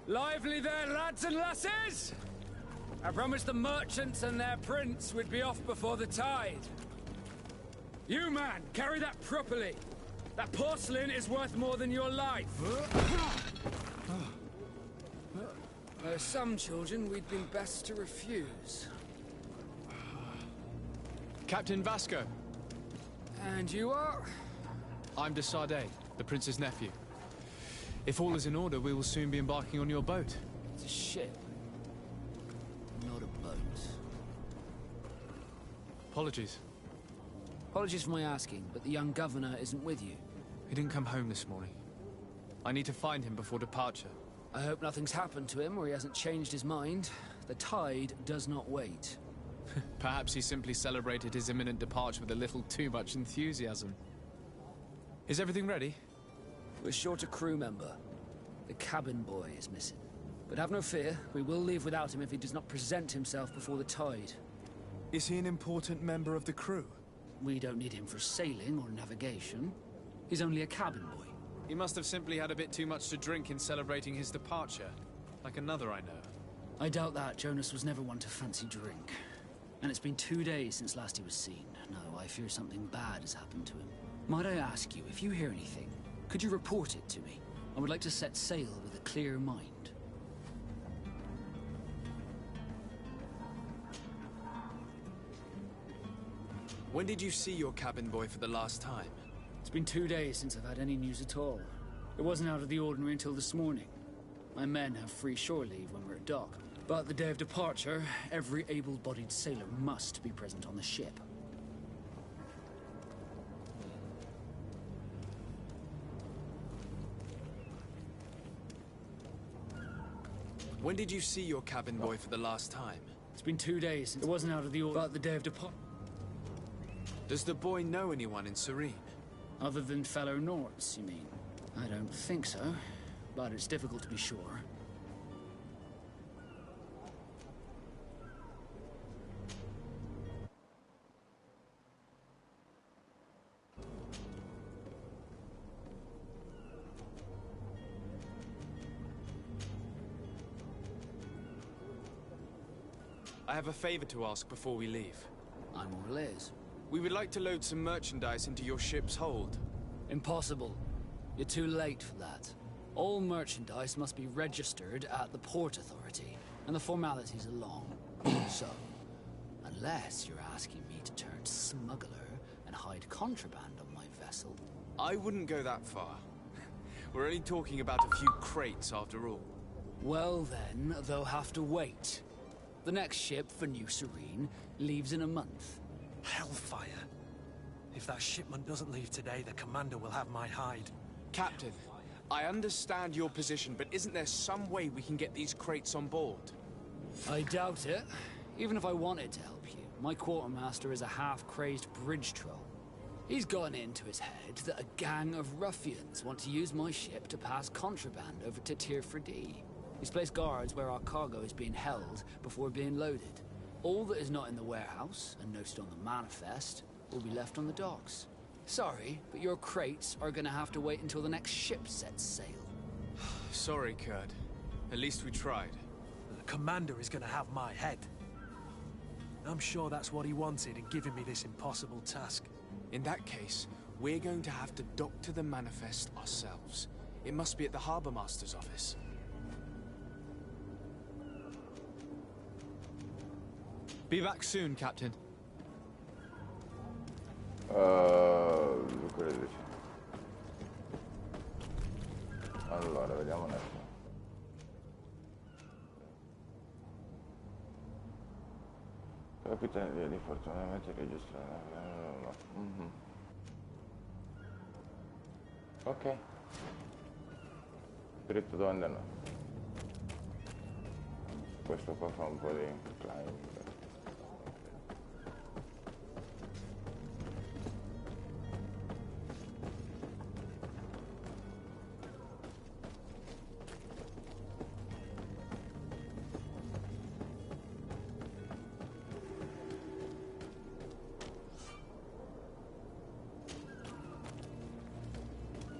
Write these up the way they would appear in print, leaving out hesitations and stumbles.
Lively there, lads and lasses! I promised the merchants and their prince we'd be off before the tide. You, man, carry that properly. That porcelain is worth more than your life. There are some children we'd been best to refuse. Captain Vasco. And you are? I'm de Sardet, the prince's nephew. If all is in order, we will soon be embarking on your boat. It's a ship, not a boat. Apologies. Apologies for my asking, but the young governor isn't with you. He didn't come home this morning. I need to find him before departure. I hope nothing's happened to him or he hasn't changed his mind. The tide does not wait. Perhaps he simply celebrated his imminent departure with a little too much enthusiasm. Is everything ready? We're short a crew member. The cabin boy is missing. But have no fear, we will leave without him if he does not present himself before the tide. Is he an important member of the crew? We don't need him for sailing or navigation. He's only a cabin boy. He must have simply had a bit too much to drink in celebrating his departure. Like another I know. I doubt that. Jonas was never one to fancy drink. And it's been 2 days since last he was seen. No, I fear something bad has happened to him. Might I ask you, if you hear anything, could you report it to me? I would like to set sail with a clear mind. When did you see your cabin boy for the last time? It's been 2 days since I've had any news at all. It wasn't out of the ordinary until this morning. My men have free shore leave when we're at dock. But the day of departure, every able-bodied sailor must be present on the ship. When did you see your cabin boy for the last time? It's been 2 days since it wasn't out of the ordinary. But the day of departure... Does the boy know anyone in Serene? Other than fellow Nords, you mean? I don't think so, but it's difficult to be sure. I have a favor to ask before we leave. I'm all ears. We would like to load some merchandise into your ship's hold. Impossible. You're too late for that. All merchandise must be registered at the Port Authority, and the formalities are long. So, unless you're asking me to turn smuggler and hide contraband on my vessel... I wouldn't go that far. We're only talking about a few crates after all. Well then, they'll have to wait. The next ship for New Serene leaves in a month. Hellfire. If that shipment doesn't leave today, the commander will have my hide. Captain, I understand your position, but isn't there some way we can get these crates on board? I doubt it. Even if I wanted to help you, my quartermaster is a half-crazed bridge troll. He's gotten into his head that a gang of ruffians want to use my ship to pass contraband over to Tier 4D. He's placed guards where our cargo is being held before being loaded. All that is not in the warehouse, and noted on the manifest, will be left on the docks. Sorry, but your crates are gonna have to wait until the next ship sets sail. Sorry, Kurt. At least we tried. The commander is gonna have my head. I'm sure that's what he wanted in giving me this impossible task. In that case, we're going to have to dock to the manifest ourselves. It must be at the Harbour Master's office. Be back soon, Captain. Allora, vediamo un attimo. Capitano di fortunatamente registrare. Ok. Dritto dove andare? Questo qua fa un po' di climbing.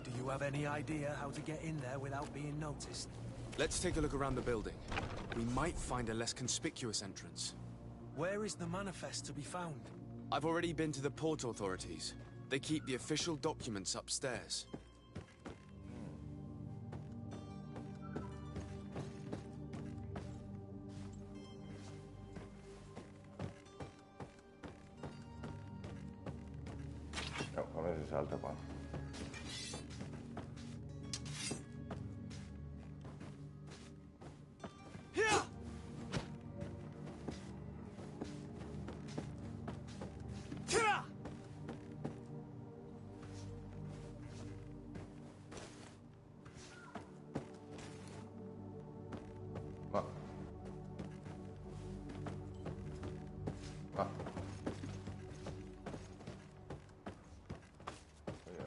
Do you have any idea how to get in there without being noticed? Let's take a look around the building. We might find a less conspicuous entrance. Where is the manifest to be found? I've already been to the port authorities. They keep the official documents upstairs. Oh, come si salta qua? Ma... Ma...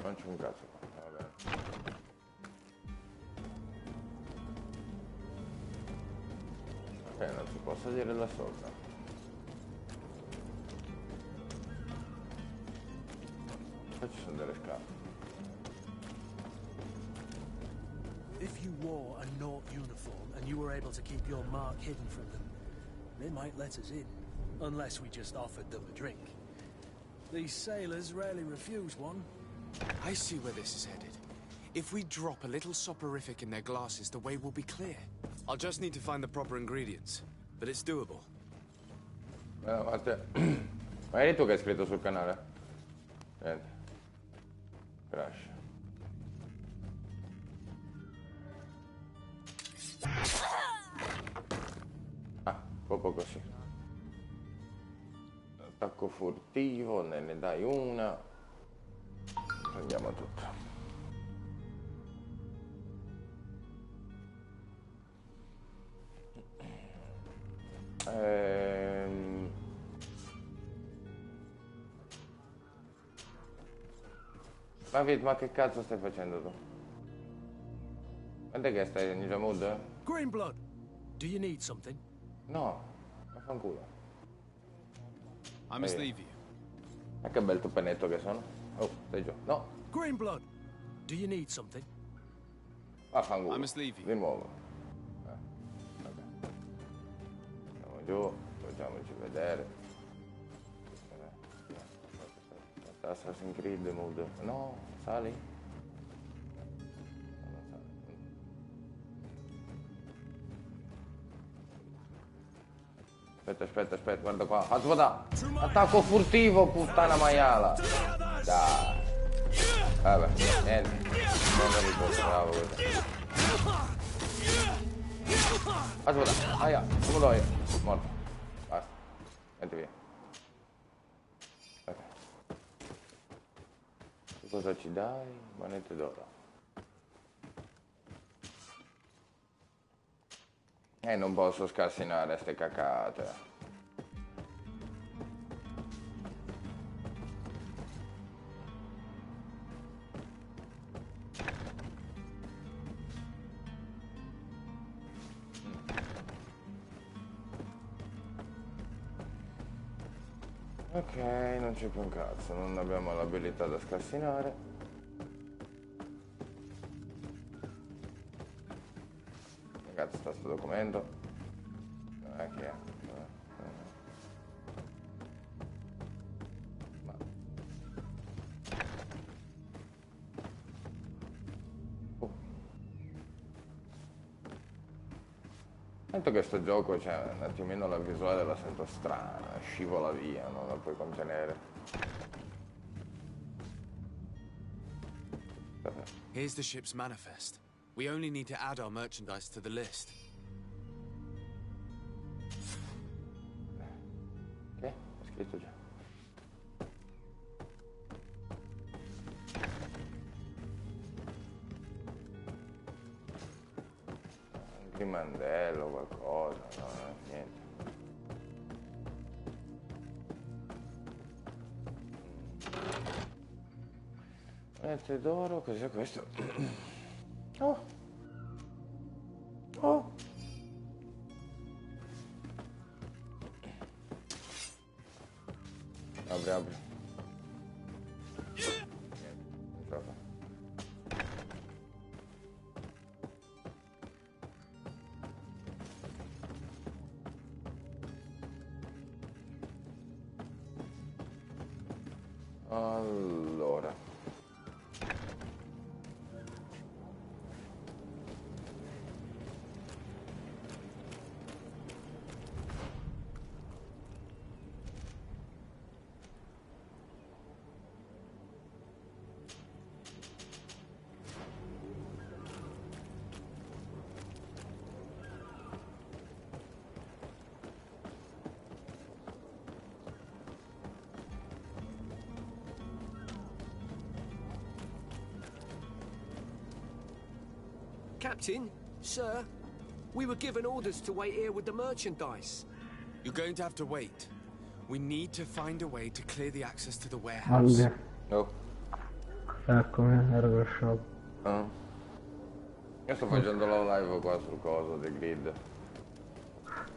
Non c'è un cazzo qua, va bene. Ok, non si può salire là sopra. Qua ci sono delle scale. If you wore a Naut uniform and you were able to keep your mark hidden from them, they might let us in, unless we just offered them a drink. These sailors rarely refuse one. I see where this is headed. If we drop a little soporific in their glasses, the way will be clear. I'll just need to find the proper ingredients, but it's doable. Ma te... Ma eri tu che hai scritto sul canale? Niente. Crash. Ah, proprio così. Attacco furtivo, ne dai una. Prendiamo tutto. David, ma che cazzo stai facendo tu? Guarda che stai in Ninja Mood? Greenblood, do you need something? No, vaffanculo. I must leave you. Ma che bel tupenetto che sono. Oh, stai giù. No, Greenblood, do you need something? vaffanculo. I must leave you. Di nuovo. Vabbè. Andiamo giù, facciamoci vedere. Assassin's Creed Mood. No, sali? No, non sali. Aspetta, guarda qua. Aspetta! Attacco furtivo, puttana maiala! Dai! Vabbè, niente. Non mi ricordo, bravo questo. Aspetta, aia, come do io? Morto. Basta. Metti via. Ok. Cosa ci dai? Monete d'oro. Non posso scassinare ste cacate. Ok, non c'è più un cazzo, non abbiamo l'abilità da scassinare. Ragazzi, sta sto documento. Non è che è. Ma... Sento che sto gioco, cioè, un attimino la visuale la sento strana, scivola via, non la puoi contenere. Here's the ship's manifest. We only need to add our merchandise to the list. Ok, è scritto già. Un grimandello, qualcosa, no, niente. Monete d'oro, cos'è questo? Oh! Oh! Apri, apri. Niente, non ce la fa. Allora. Captain, sir, we were given orders to wait here with the merchandise. You're going to have to wait. We need to find a way to clear the access to the warehouse. Salve. Oh. Eccomi, ero crashato. Ah. Io sto facendo la live qua sul coso del grid.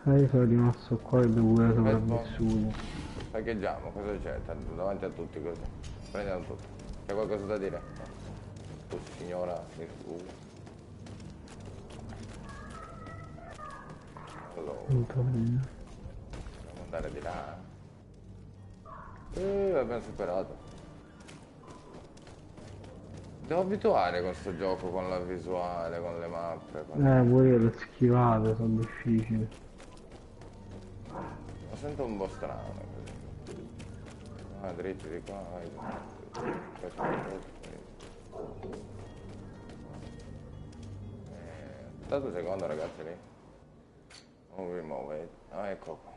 Io sono rimasto qua e devo pure sopravvissuto. Parcheggiamo, cosa c'è? Davanti a tutti così. Prendiamo tutto. C'è qualcosa da dire? Tu signora, allora. Dobbiamo andare di là. Abbiamo superato. Devo abituare con sto gioco, con la visuale, con le mappe. Pure io le schivate sono difficili. Lo sento un po' strano così. Ah, dritti di qua, vai. Aspettate un secondo ragazzi lì. Non vi muovete. Ah, ecco qua.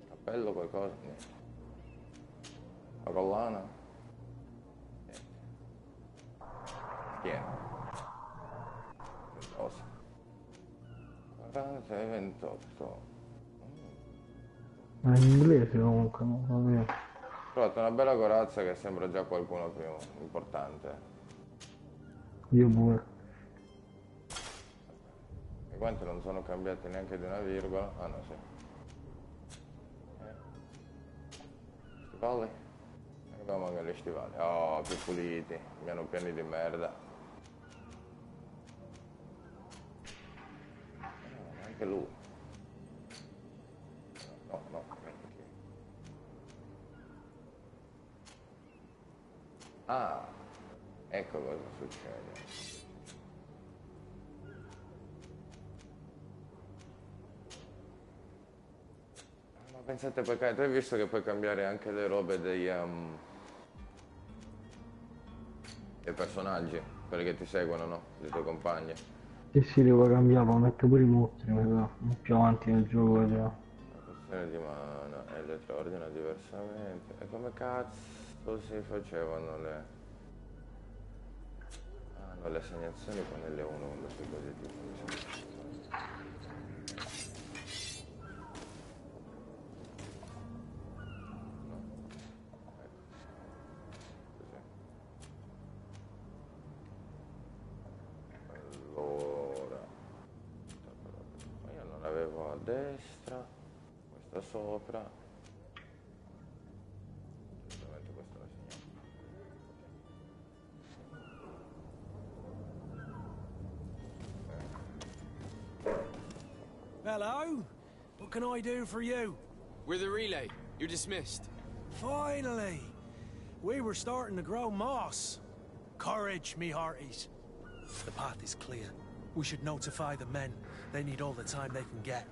Cappello qualcosa? Niente. La collana? Niente. Pieno. Cosa? 40 e 28. Ma in inglese comunque, non so io. Ho trovato una bella corazza che sembra già qualcuno più importante. Io pure. I guanti non sono cambiati neanche di una virgola. Ah no, sì. Stivali? Abbiamo anche gli stivali. Oh, più puliti. Meno pieni di merda. Anche lui. No, no. Ah, ecco cosa succede. Ma pensate poi, tu hai visto che puoi cambiare anche le robe dei personaggi, quelli che ti seguono, no? Dei tuoi compagni. Sì, devo cambiare, ma metto pure i mostri, mi sa. Più avanti nel gioco vedrò. La posizione di mano e le tre ordina diversamente. E come cazzo si facevano le... Ah, no, le assegnazioni con L1 con questi cose tipo, mi sembra. Avevo a destra, questa sopra, ovviamente questa la segniamo. Hello? What can I do for you? We're the relay. You're dismissed. Finally! We were starting to grow moss. Courage, me hearties. The path is clear. We should notify the men. They need all the time they can get.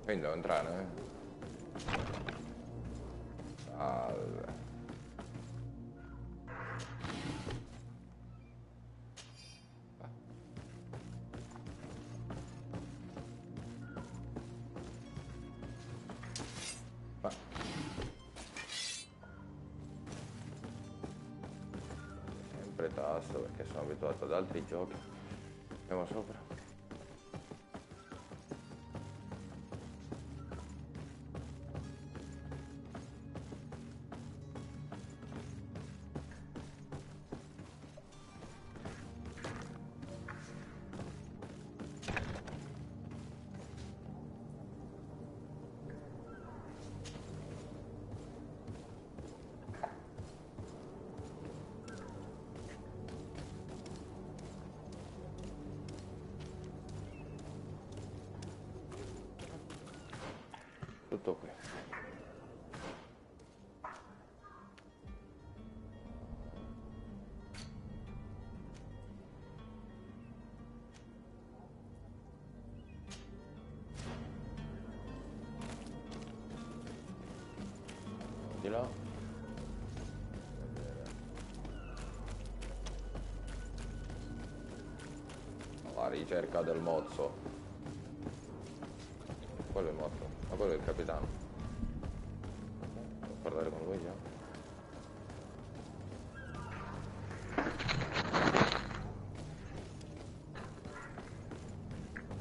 Quindi devo entrare, Salve. Sempre tasto perché sono abituato ad altri giochi. Andiamo sopra. Tutto qui. Di là. La ricerca del mozzo. Quello è il mozzo, ma quello è il capitano. Devo parlare con lui già.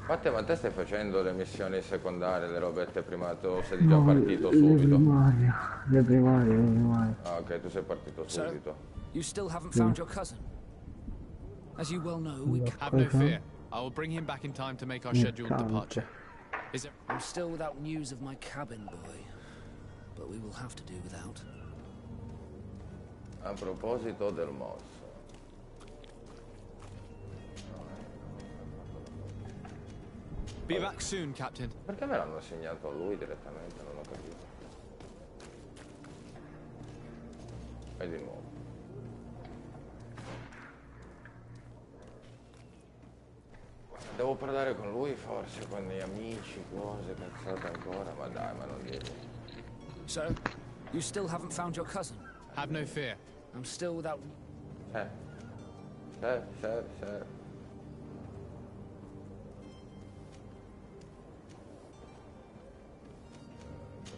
Ma te stai facendo le missioni secondarie, le robette private o sei già partito subito? Le primarie. Ah, ok, tu sei partito subito. You still haven't found your cousin? As you well know, we Have no fear. I will bring him back in time to make our scheduled departure. Is there... I'm still without news of my cabin boy, but we will have to do without. A proposito del mozzo. Be back soon, Captain. Perché me l'hanno assegnato a lui direttamente? Non ho capito. E di nuovo. Devo parlare con lui forse, con gli amici, cose, cazzate ancora, ma dai, ma non dirlo. So, you still haven't found your cousin? Have no fear. I'm still without... Sir.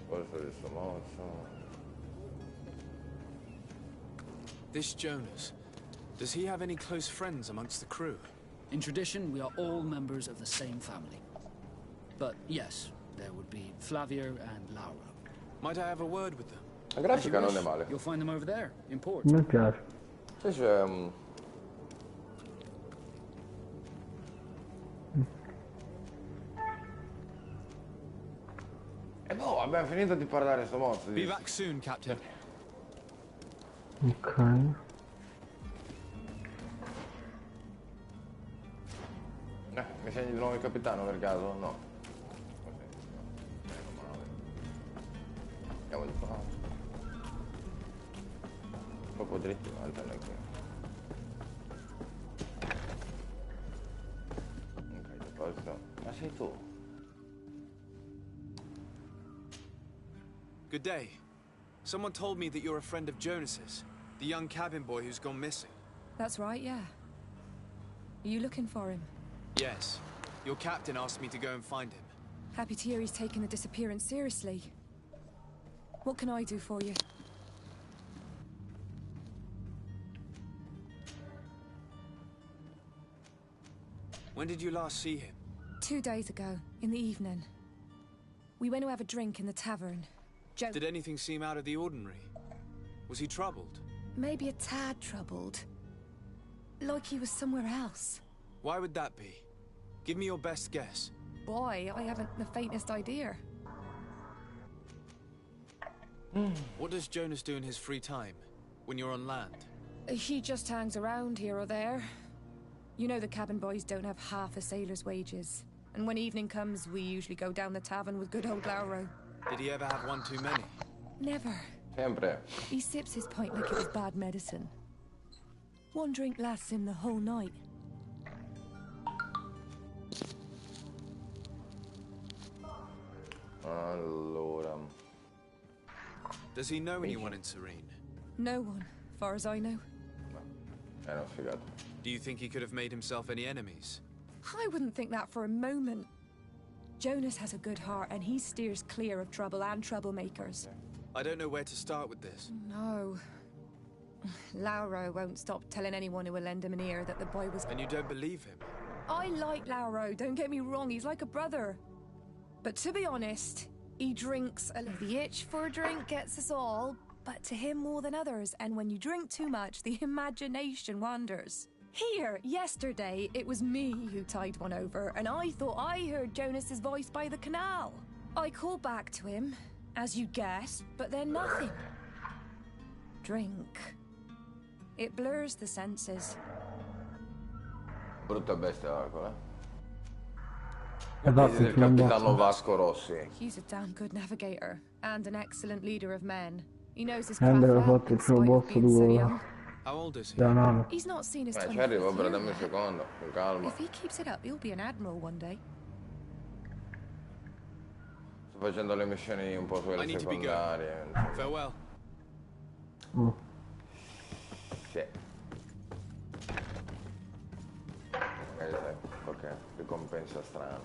Posto del suo mozzo. This Jonas, does he have any close friends amongst the crew? In tradition, we are all members of the same family. But yes, there would be Flavia and Laura. Might I have a word with them? La grafica non è male. You'll find them over there, in port. Mi piace. Sì, c'è... E boh, abbiamo finito di parlare sto mozzo. Be back soon, Captain. Ok. Mi segni di nuovo il capitano per caso? No. Andiamo di qua. Proprio dritti avanti qui. Ok, deposito. Ma sei tu? Good day. Someone told me that you're a friend of Jonas's, the young cabin boy who's gone missing. That's right, yeah. Are you looking for him? Yes. Your captain asked me to go and find him. Happy to hear he's taken the disappearance seriously. What can I do for you? When did you last see him? 2 days ago, in the evening. We went to have a drink in the tavern. Did anything seem out of the ordinary? Was he troubled? Maybe a tad troubled. Like he was somewhere else. Why would that be? Give me your best guess. Boy, I haven't the faintest idea. What does Jonas do in his free time, when you're on land? He just hangs around here or there. You know the cabin boys don't have half a sailor's wages. And when evening comes, we usually go down the tavern with good old Lauro. Did he ever have one too many? Never. Sempre. He sips his pint like it was bad medicine. One drink lasts him the whole night. Allora. Does he know anyone in Serene? No one, far as I know. È una sfigata. Do you think he could have made himself any enemies? I wouldn't think that for a moment. Jonas has a good heart and he steers clear of trouble and troublemakers. I don't know where to start with this. No. Lauro won't stop telling anyone who will lend him an ear that the boy was... And you don't believe him? I like Lauro, don't get me wrong, he's like a brother. But to be honest, he drinks a little. The itch for a drink gets us all, but to him more than others, and when you drink too much, the imagination wanders. Here, yesterday, it was me who tied one over, and I thought I heard Jonas's voice by the canal. I called back to him, as you guessed, but then nothing. Drink. It blurs the senses. Brutta bestia l'acqua, Esatto, del capitano Vasco Rossi. He's a damn good navigator, and an excellent leader of men. He knows his Andrea craft ha well, fatto il in primo spite of boss being so due young. How old is he? da nano. He's not seen his Ci 25th arrivo, però year dammi un yet. secondo, con calma. If he keeps it up, he'll be an admiral one day. Sto facendo le missioni un po' I quelle need to be going. secondarie. Farewell. Sì. Magari sai, qualche ricompensa strana.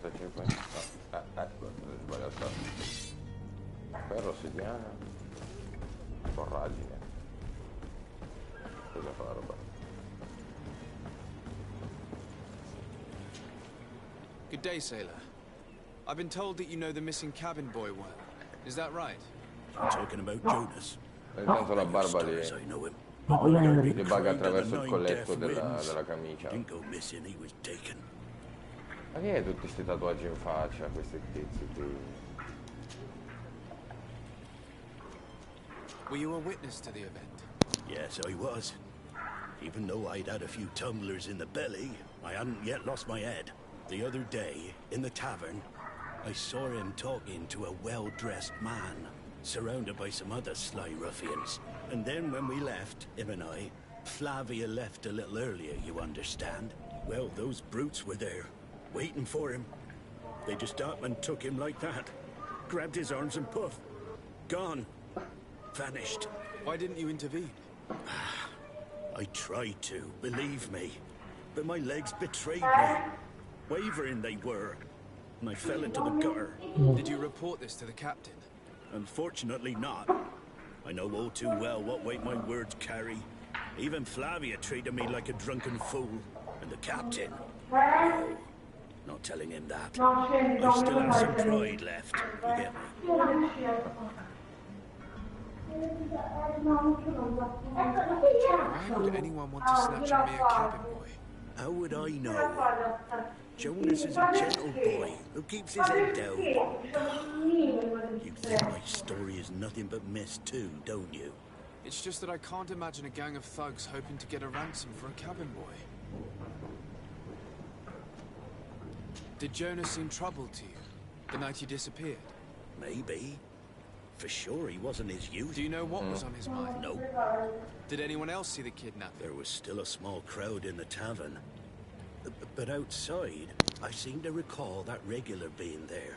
Cosa c'è qua? Ecco, sbagliato. Ferro, ossidiana. Forragine. Cosa fa la roba? Good day, sailor. I've been told that you know the missing cabin boy well. Is that right? I'm talking about Jonas. Intanto la barba li I know him. baga attraverso il colletto della camicia. Didn't go missing, he was taken. Ma che è tutti questi tatuaggi in faccia, questi tizi qui? Were you a witness to the event? Yes, I was. Even though I'd had a few tumblers in the belly, I hadn't yet lost my head. The other day, in the tavern, I saw him talking to a well-dressed man, surrounded by some other sly ruffians. And then when we left, him and I, Flavia left a little earlier, you understand? Well, those brutes were there, waiting for him. They just up and took him like that. Grabbed his arms and poof. Gone. Vanished. Why didn't you intervene? I tried to, believe me. But my legs betrayed me. Wavering they were. And I fell into the gutter. Did you report this to the captain? Unfortunately not. I know all too well what weight my words carry. Even Flavia treated me like a drunken fool. And the captain... Oh, not telling him that. I still have some pride left. You get me? Why would anyone want to snatch a mere cabin boy? How would I know? Jonas is a gentle boy who keeps his head down. You think my story is nothing but mist too, don't you? It's just that I can't imagine a gang of thugs hoping to get a ransom for a cabin boy. Did Jonas seem troubled to you the night he disappeared? Maybe. For sure he wasn't his youth. Do you know what was on his mind? No. Did anyone else see the kidnapping? There was still a small crowd in the tavern. But outside, I seem to recall that regular being there.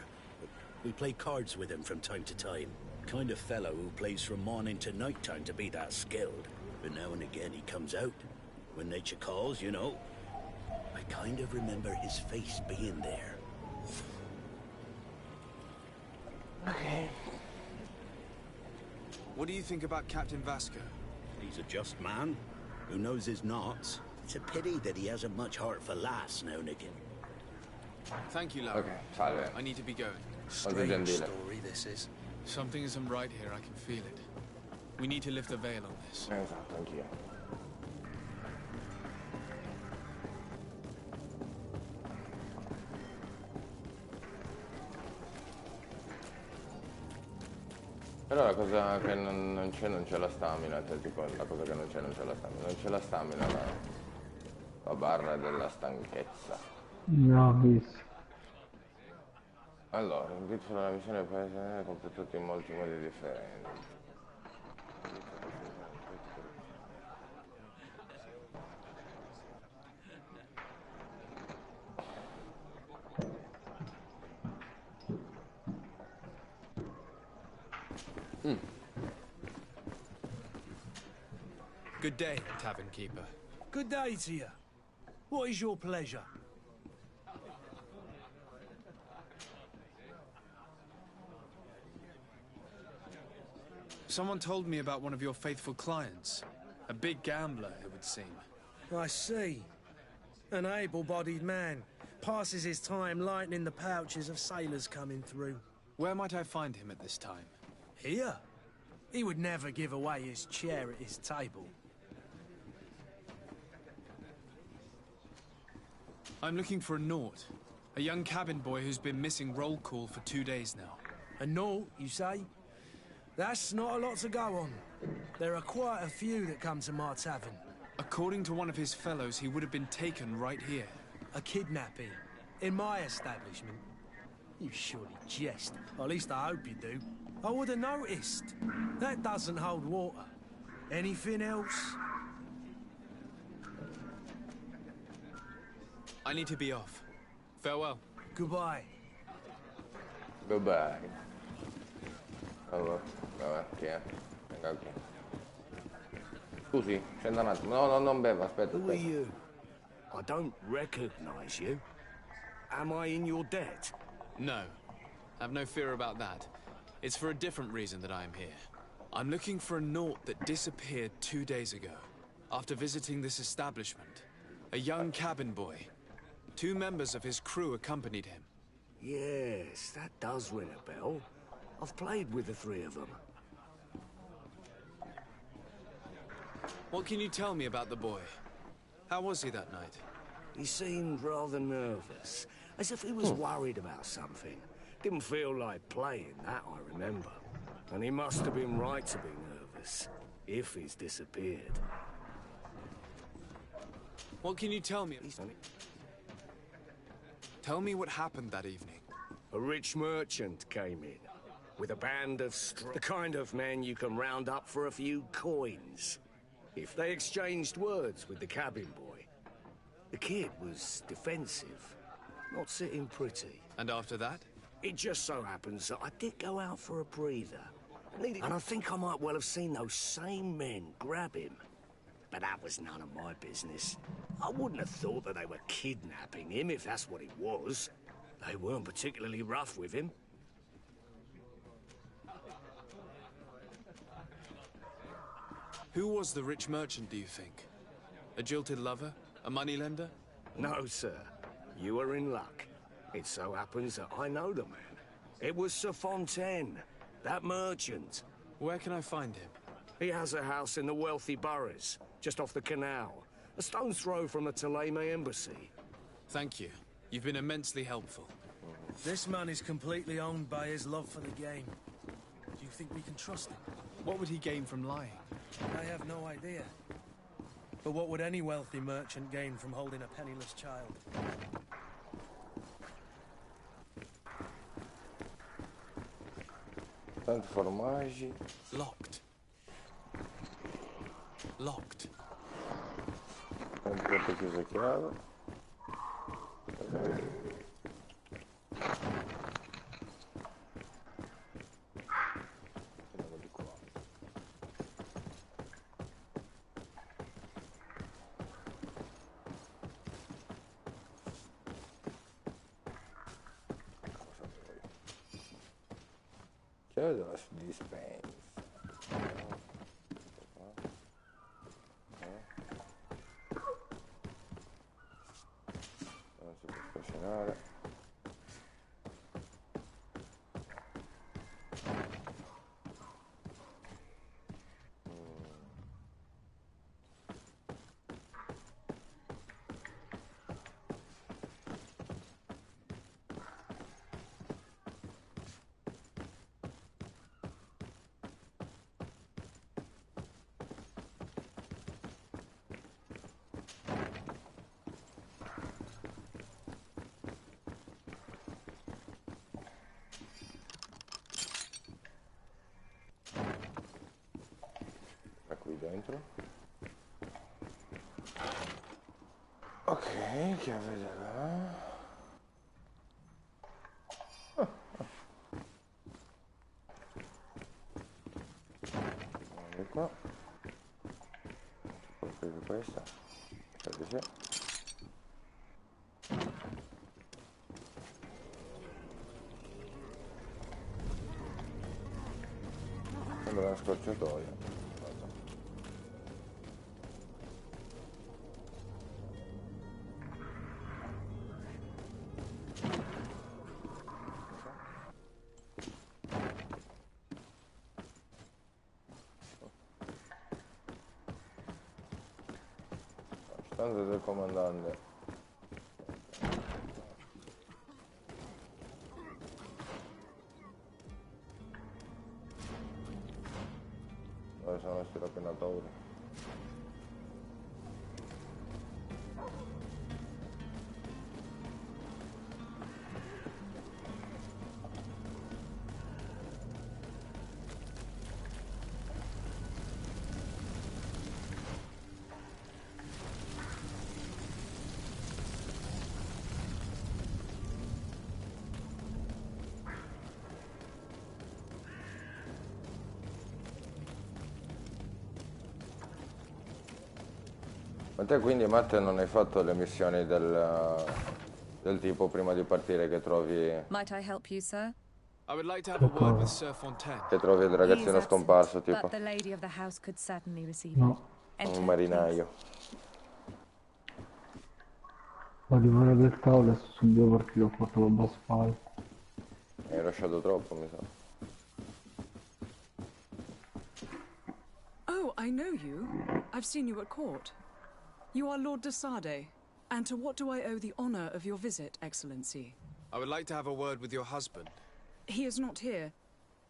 We play cards with him from time to time. Kind of fellow who plays from morning to night time to be that skilled. But now and again he comes out. When nature calls, you know. I kind of remember his face being there. Ok. What do you think about Captain Vasco? He's a just man who knows his knots. It's a pity that he hasn't much heart for laughs now and again. Thank you, Lara. Ok, salve. I need to be going. Molto gentile. Story this is. Something isn't right here, I can feel it. We need to lift the veil on this. Esatto, anch'io. Però la cosa che non c'è la stamina, cioè tipo la cosa che non c'è la stamina. Non c'è la stamina, la barra della stanchezza. No, visto. Allora, in Greedfall la missione può essere completata in molti modi differenti. Good day, tavern keeper. Good day to you. What is your pleasure? Someone told me about one of your faithful clients. A big gambler, it would seem. I see. An able-bodied man. Passes his time lightening the pouches of sailors coming through. Where might I find him at this time? Here? He would never give away his chair at his table. I'm looking for a Naut. A young cabin boy who's been missing roll call for 2 days now. A Naut, you say? That's not a lot to go on. There are quite a few that come to my tavern. According to one of his fellows, he would have been taken right here. A kidnapping? In my establishment? You surely jest. Or at least I hope you do. I would have noticed. That doesn't hold water. Anything else? I need to be off. Farewell. Goodbye. Goodbye. Allora, vabbè, chi è? Venga qui. Scusi, scenda un attimo. No, no, non beva, aspetta, Who are aspetta. you? I don't recognize you. Am I in your debt? No. Have no fear about that. It's for a different reason that I am here. I'm looking for a Naut that disappeared 2 days ago, after visiting this establishment. A young cabin boy. 2 members of his crew accompanied him. Yes, that does ring a bell. I've played with the 3 of them. What can you tell me about the boy? How was he that night? He seemed rather nervous, as if he was worried about something. Didn't feel like playing, that I remember. And he must have been right to be nervous, if he's disappeared. What can you tell me? Tell me what happened that evening. A rich merchant came in, with a band of the kind of men you can round up for a few coins. If they exchanged words with the cabin boy, the kid was defensive, not sitting pretty. And after that? It just so happens that I did go out for a breather. And I think I might well have seen those same men grab him. But that was none of my business. I wouldn't have thought that they were kidnapping him if that's what it was. They weren't particularly rough with him. Who was the rich merchant, do you think? A jilted lover? A moneylender? No, sir. You are in luck. It so happens that I know the man. It was Sir Fontaine, that merchant. Where can I find him? He has a house in the wealthy boroughs, just off the canal. A stone's throw from the Thélème embassy. Thank you. You've been immensely helpful. This man is completely owned by his love for the game. Do you think we can trust him? What would he gain from lying? I have no idea. But what would any wealthy merchant gain from holding a penniless child? Tanti formaggi. Locked. Locked. Tanti porte chiuse a chiave. Andiamo di qua. Chiave della dispensa. Non si può scassinare. Qui dentro. Ok, chiave da là. Di qua. Si può aprire questa? Credo sì. Sembra una scorciatoia. Stanza del comandante. Dove sono questi rapinatori? Ma te quindi, Matt, non hai fatto le missioni del tipo prima di partire che trovi... Might I help you, sir? I would like to have a word with Sir Fontaine. Che trovi il He is ragazzino absent, scomparso, tipo. but the lady of the house could certainly receive No. him. Enter, Un marinaio. Voglio fare per tavola e subito partito ho fatto la boss fight. Hai lasciato troppo, mi sa. Oh, I know you. I've seen you at court. You are Lord de Sade. And to what do I owe the honor of your visit, Excellency? I would like to have a word with your husband. He is not here,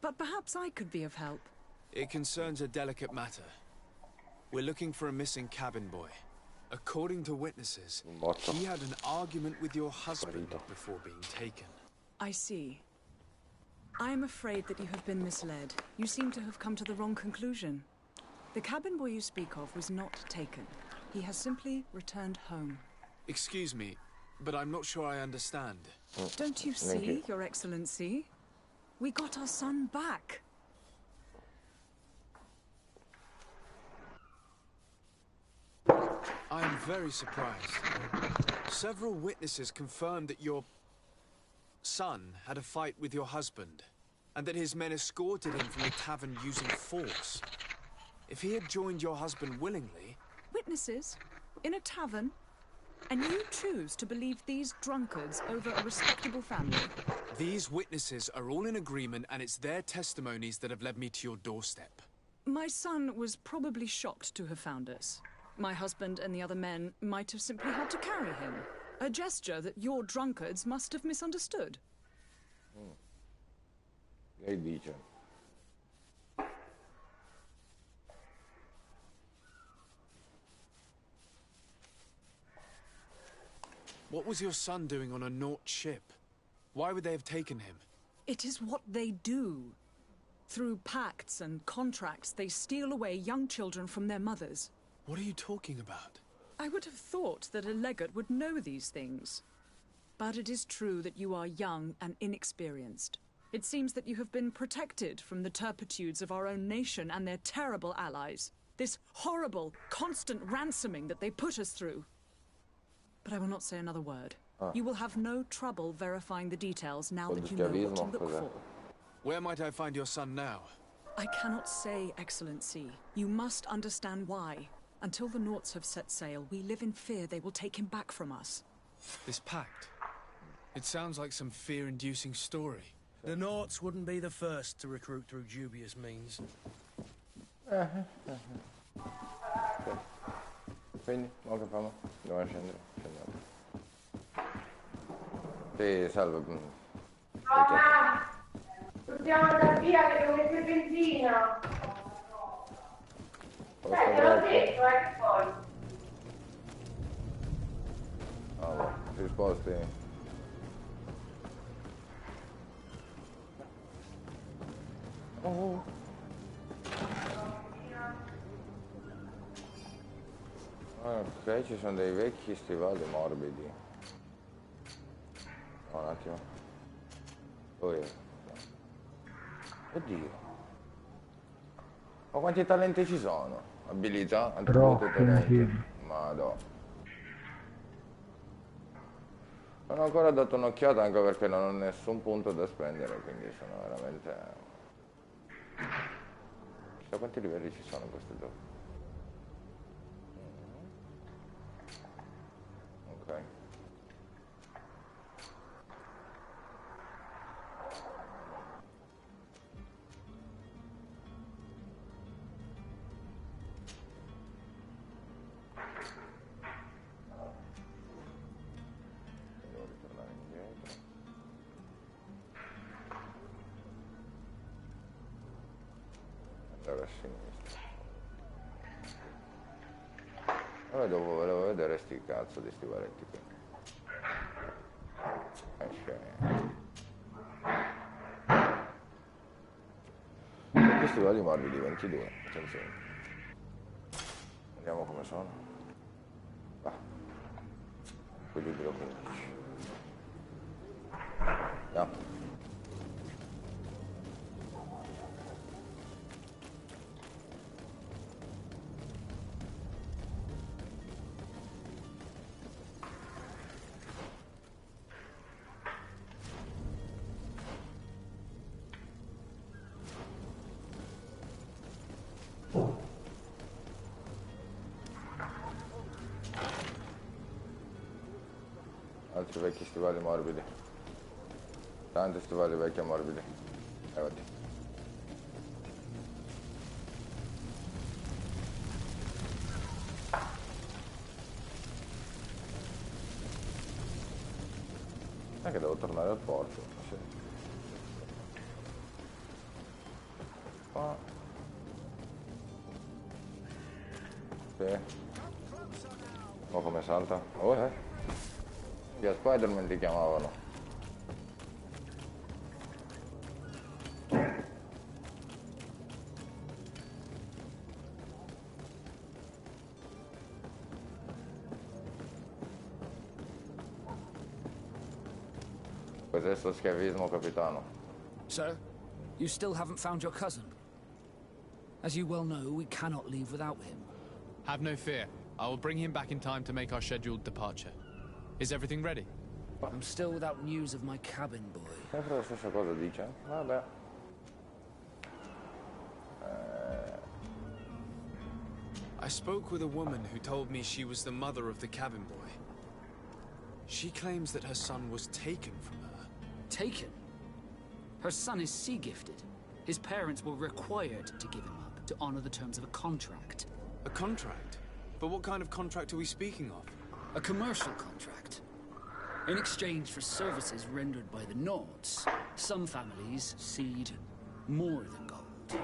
but perhaps I could be of help. It concerns a delicate matter. We're looking for a missing cabin boy. According to witnesses, he had an argument with your husband before being taken. I see. I am afraid that you have been misled. You seem to have come to the wrong conclusion. The cabin boy you speak of was not taken. He has simply returned home. Excuse me, but I'm not sure I understand. Don't you see, Your Excellency? We got our son back. I am very surprised. Several witnesses confirmed that your son had a fight with your husband, and that his men escorted him from the tavern using force. If he had joined your husband willingly... Witnesses? In a tavern? And you choose to believe these drunkards over a respectable family? These witnesses are all in agreement, and it's their testimonies that have led me to your doorstep. My son was probably shocked to have found us. My husband and the other men might have simply had to carry him. A gesture that your drunkards must have misunderstood. Lei dice. What was your son doing on a Naut ship? Why would they have taken him? It is what they do. Through pacts and contracts, they steal away young children from their mothers. What are you talking about? I would have thought that a legate would know these things. But it is true that you are young and inexperienced. It seems that you have been protected from the turpitudes of our own nation and their terrible allies. This horrible, constant ransoming that they put us through. But I will not say another word. You will have no trouble verifying the details now that you know what to look for. Where might I find your son now? I cannot say, Excellency. You must understand why. Until the Nauts have set sail, we live in fear they will take him back from us. This pact? It sounds like some fear-inducing story. The Nauts wouldn't be the first to recruit through dubious means. Quindi, mo che famo? Dobbiamo scendere? Scendiamo. Sì, salve. Mamma! Dobbiamo andare via che devo mettere benzina! Te l'ho detto, che poi. Allora, ti sposti. Oh. Ok, ci sono dei vecchi stivali morbidi. Un attimo. Oddio. Ma quanti talenti ci sono? Abilità, attributo, talenti. Madò. Non ho ancora dato un'occhiata anche perché non ho nessun punto da spendere, quindi sono veramente... Chissà quanti livelli ci sono in questo gioco. Ok. Devo ritornare indietro. Andare a sinistra. Allora volevo vedere sti cazzo di stivaletti qui. Questi stivali morbidi 22, attenzione. Vediamo come sono. Equilibrio 15. Andiamo. altri vecchi stivali morbidi. Tanti stivali vecchi e morbidi. Levati. Che devo tornare al porto. Sì. Qua. Sì. Ma come salta? Oh, via Spider-Man ti chiamavano. Cos'è sto schiavismo, capitano? Sir, you still haven't found your cousin. As you well know, we cannot leave without him. Have no fear. I will bring him back in time to make our scheduled departure. Is everything ready? I'm still without news of my cabin boy. Sempre la stessa cosa dice? Vabbè. I spoke with a woman who told me she was the mother of the cabin boy. She claims that her son was taken from her. Taken? Her son is sea-gifted. His parents were required to give him up to honor the terms of a contract. A contract? But what kind of contract are we speaking of? A commercial contract. In exchange for services rendered by the Nords, some families cede more than gold.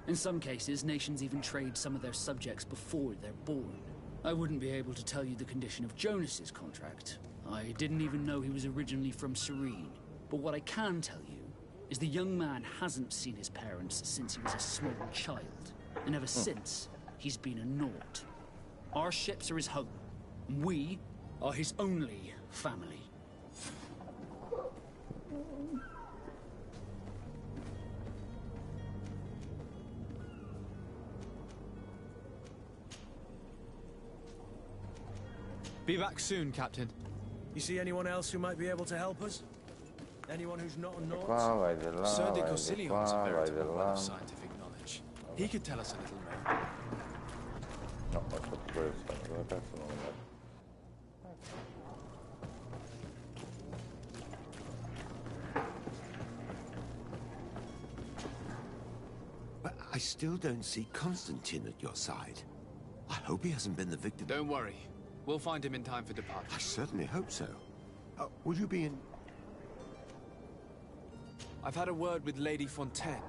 In some cases, nations even trade some of their subjects before they're born. I wouldn't be able to tell you the condition of Jonas's contract. I didn't even know he was originally from Serene. But what I can tell you is the young man hasn't seen his parents since he was a small child. And ever since, he's been a Nord. Our ships are his home. We are his only family. Be back soon, Captain. You see anyone else who might be able to help us? Anyone who's not a Nord? Qua, vai di là, Sir de vai di Cosilion's a qua, vai di veritable well là. of scientific knowledge. He could tell us a little more. No, ho fatto questo. Dove cazzo non è? But I still don't see Constantine at your side. I hope he hasn't been the victim. Don't worry. We'll find him in time for departure. I certainly hope so. Would you be in... I've had a word with Lady Fontaine.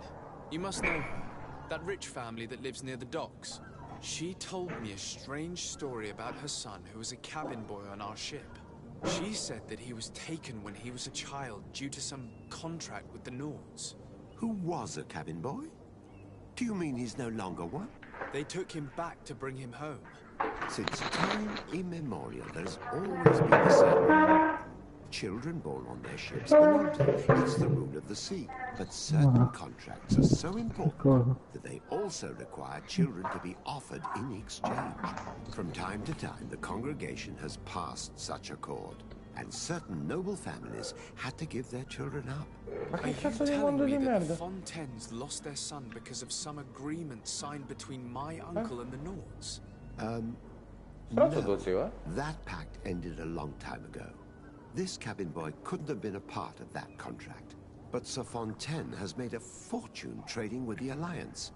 You must know her. That rich family that lives near the docks. She told me a strange story about her son who was a cabin boy on our ship. She said that he was taken when he was a child due to some contract with the Nords. Who was a cabin boy? Do you mean he's no longer one? They took him back to bring him home. Since time immemorial, there's always been a certain... Children born on their ships belong to them. It's the rule of the sea. But certain contracts are so important that they also require children to be offered in exchange. From time to time, the congregation has passed such accord, and certain noble families had to give their children up. Are you telling me that the Fontaines lost their son because of some agreement signed between my uncle and the Nords? No. That pact ended a long time ago. This cabin boy couldn't have been a part of that contract. But Sir Fontaine has made a fortune trading with the Alliance,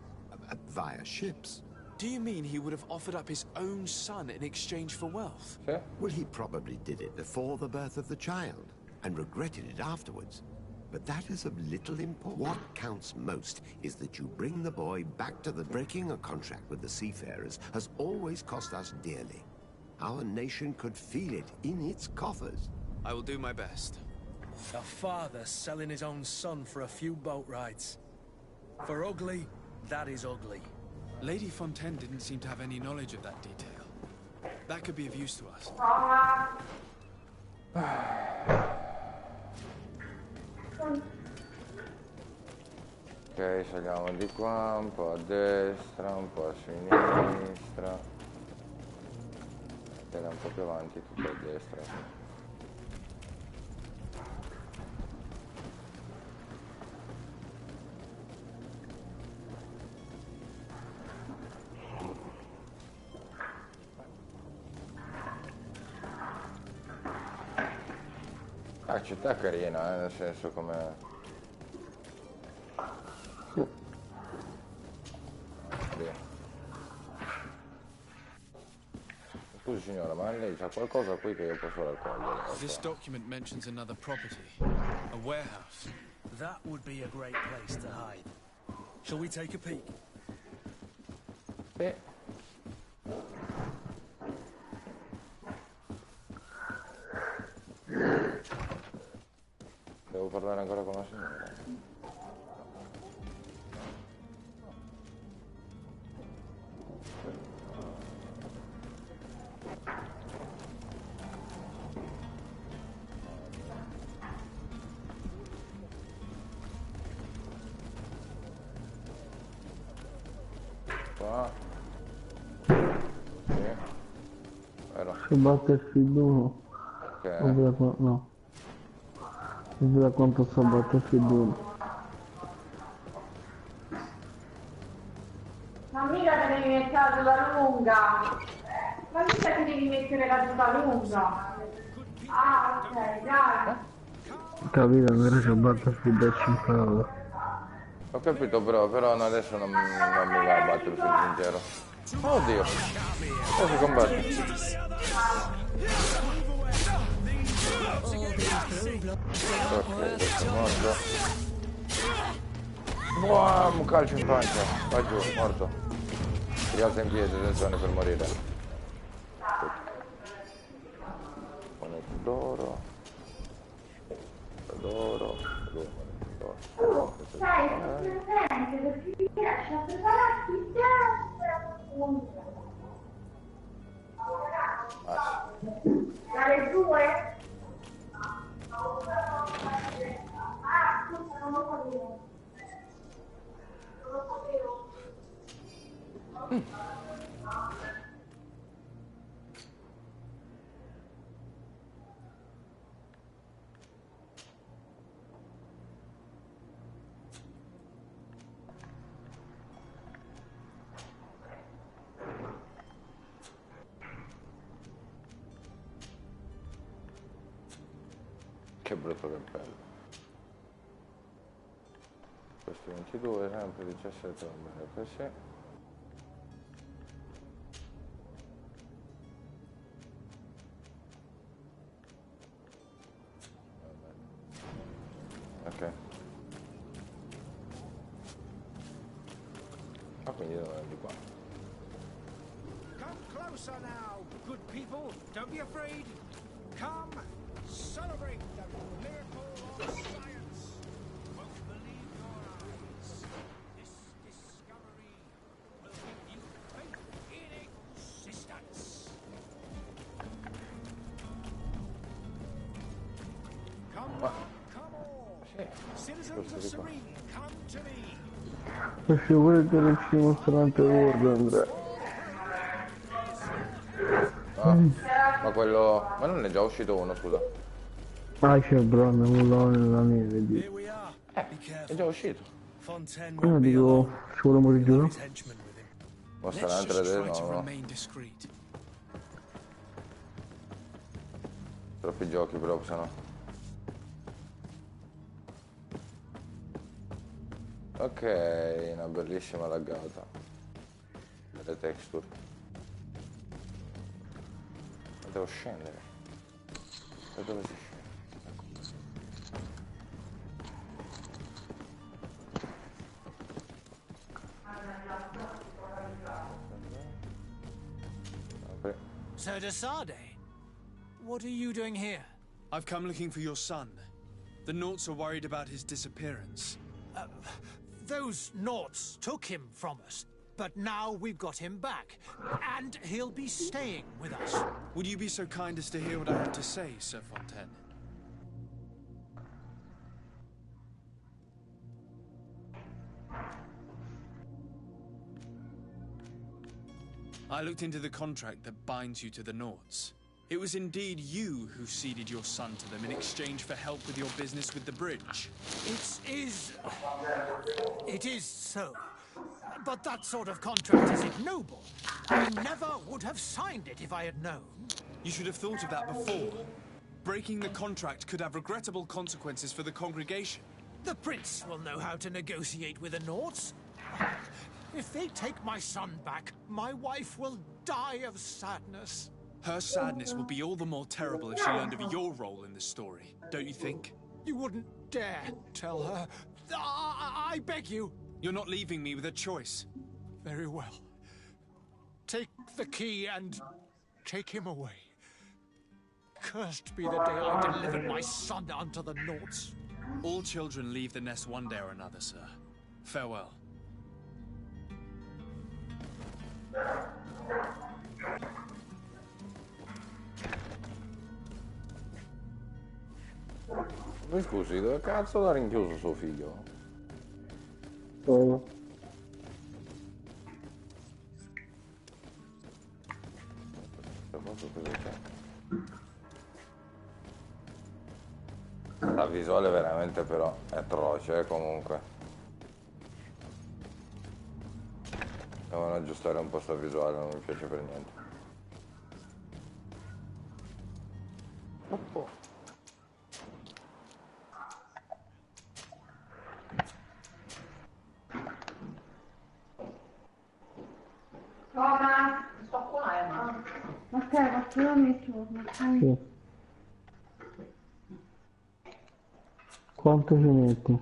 via ships. Do you mean he would have offered up his own son in exchange for wealth? Well, he probably did it before the birth of the child, and regretted it afterwards. But that is of little importance. What counts most is that you bring the boy back to the... Breaking a contract with the seafarers has always cost us dearly. Our nation could feel it in its coffers. I will do my best. A father selling his own son for a few boat rides. For ugly, that is ugly. Lady Fontaine didn't seem to have any knowledge of that detail. That could be of use to us. Ok, saliamo di qua, un po' a destra, un po' a sinistra. Ed un po' più avanti, tutto a destra. La città è carina, nel senso come... Scusi signora, ma lei c'ha qualcosa qui che io posso raccogliere? This document mentions another property. A warehouse. That would be a great place to hide. Shall we take a peek? Sì. Devo parlare ancora con la signora. Qua. Sì. Vero. Se Battlefield 1. Ok. No. Non vedo quanto sta Battlefield 1. Ma mica te devi mettere la tuta lunga. Ma mica ti devi mettere la tuta lunga. Ah, ok, dai. Capito, invece c'è Battlefield a 5 euro. Ho capito però adesso non mi va a Battlefield sincero. Oddio. Come si combatte? Ok, questo è morto. Buam, un calcio in pancia. Va giù, morto. Si rialza in piedi, attenzione per morire. Moneta d'oro. Sai, sono presente perché ti riesci a prepararti sempre. Dalle 2? Ah, scusa, non lo sapevo. Non lo sapevo. Che brutto cappello. Questo 22, sempre 17, va bene così. Ok. Ah, quindi non è di qua. Come closer now, good people. Don't be afraid. Come, celebrate the miracle of science. Won't believe your eyes. This discovery will give you faith in existence. Come on, come on. Citizens of Serene, come to me. Se vuoi che il dimostrante Word, Andrea. Ma quello... Ma non è già uscito uno, scusa. Ah, c'è Bron, quello nella neve, Dio. È già uscito. Come dico, ci vuole morire giù? Mostra un'altra adesso, no. Troppi giochi però, se no. Ok, una bellissima laggata. Le texture. Ma devo scendere. Da dove si scende? Sir Desade, what are you doing here? I've come looking for your son. The Naughts are worried about his disappearance. Those Naughts took him from us, but now we've got him back, and he'll be staying with us. Would you be so kind as to hear what I have to say, Sir Fontaine? I looked into the contract that binds you to the Naughts. It was indeed you who ceded your son to them in exchange for help with your business with the bridge. It is so. But that sort of contract is ignoble. I never would have signed it if I had known. You should have thought of that before. Breaking the contract could have regrettable consequences for the congregation. The prince will know how to negotiate with the Nords. If they take my son back, my wife will die of sadness. Her sadness will be all the more terrible if she learned of your role in the story, don't you think? You wouldn't dare tell her. I beg you. You're not leaving me with a choice. Very well. Take the key and take him away. Cursed be the day I delivered my son unto the Nords. All children leave the nest one day or another, sir. Farewell. Mi scusi, dove cazzo l'ha rinchiuso suo figlio? Cosa c'è? La visuale veramente però è atroce, comunque. Devono aggiustare un po' sta visuale, non mi piace per niente. Oh. Toma, sto qua, ma... Ok, posso dormire giorno, Sì. Quanto ci metti?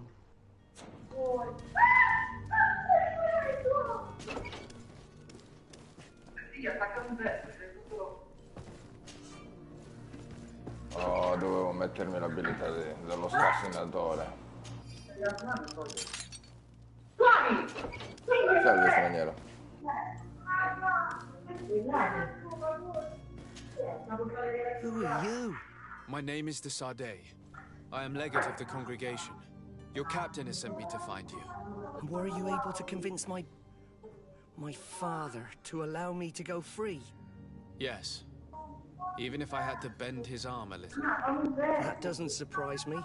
Oh, dovevo mettermi l'abilità dello scassinatore. Salve, straniero. Who are you? My name is de Sardet. I am legate of the congregation. Your captain has sent me to find you. And were you able to convince my father to allow me to go free? Yes. Even if I had to bend his arm a little. That doesn't surprise me.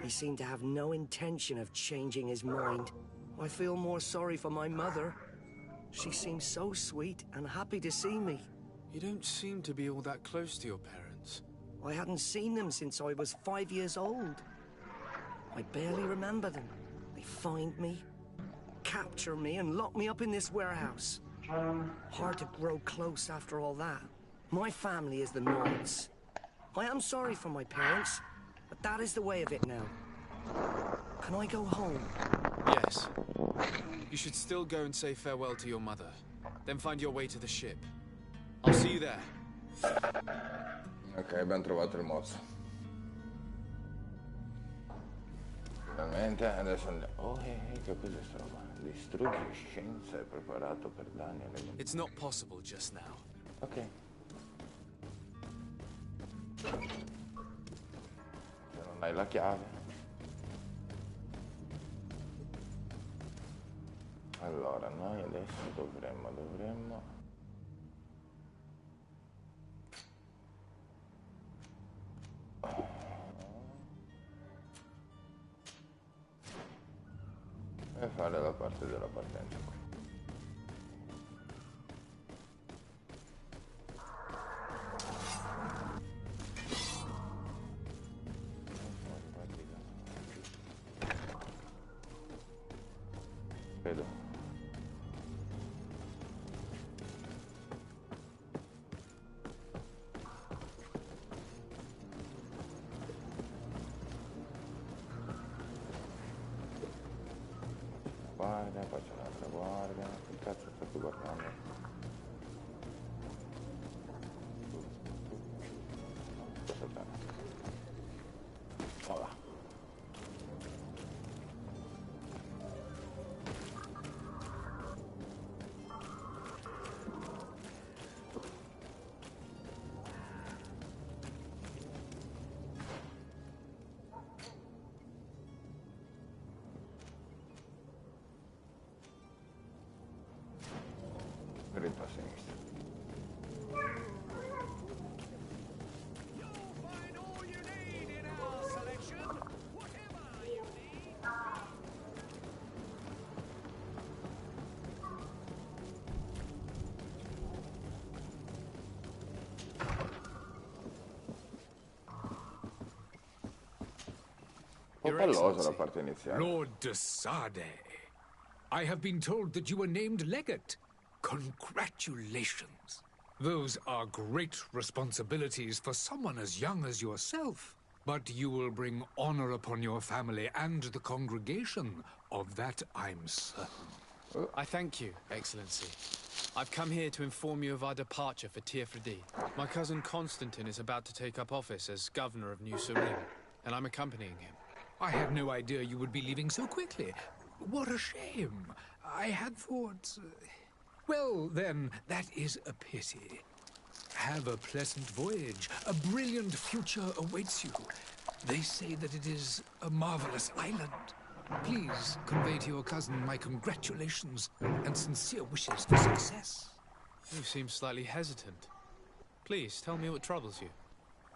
He seemed to have no intention of changing his mind. I feel more sorry for my mother. She seems so sweet and happy to see me. You don't seem to be all that close to your parents. I hadn't seen them since I was 5 years old. I barely remember them. They find me, capture me, and lock me up in this warehouse. Hard to grow close after all that. My family is the Nords. I am sorry for my parents, but that is the way of it now. Can I go home? Yes. You should still go and say farewell to your mother. Then find your way to the ship. I'll see you there. Ok, abbiamo trovato il mozzo. Finalmente, adesso andiamo. Oh, che cos'è sta roba? Distruggi scienza è preparato per danni alle... It's not possible just now. Ok. Se non hai la chiave. Allora, noi adesso dovremmo... E fare la parte della partenza. Vedo. Guardia, poi c'è un'altra guardia. Che cazzo sto qui guardando? Aspetta. Voilà. po' pallosa la parte iniziale. Lord de Sade, I have been told that you were named legate. Congratulations. Those are great responsibilities for someone as young as yourself. But you will bring honor upon your family and the congregation. Of that I'm certain. I thank you, Excellency. I've come here to inform you of our departure for Tirfredi. My cousin Constantine is about to take up office as governor of New Serene, and I'm accompanying him. I had no idea you would be leaving so quickly. What a shame. I had thought... Well, then, that is a pity. Have a pleasant voyage. A brilliant future awaits you. They say that it is a marvelous island. Please convey to your cousin my congratulations and sincere wishes for success. You seem slightly hesitant. Please, tell me what troubles you.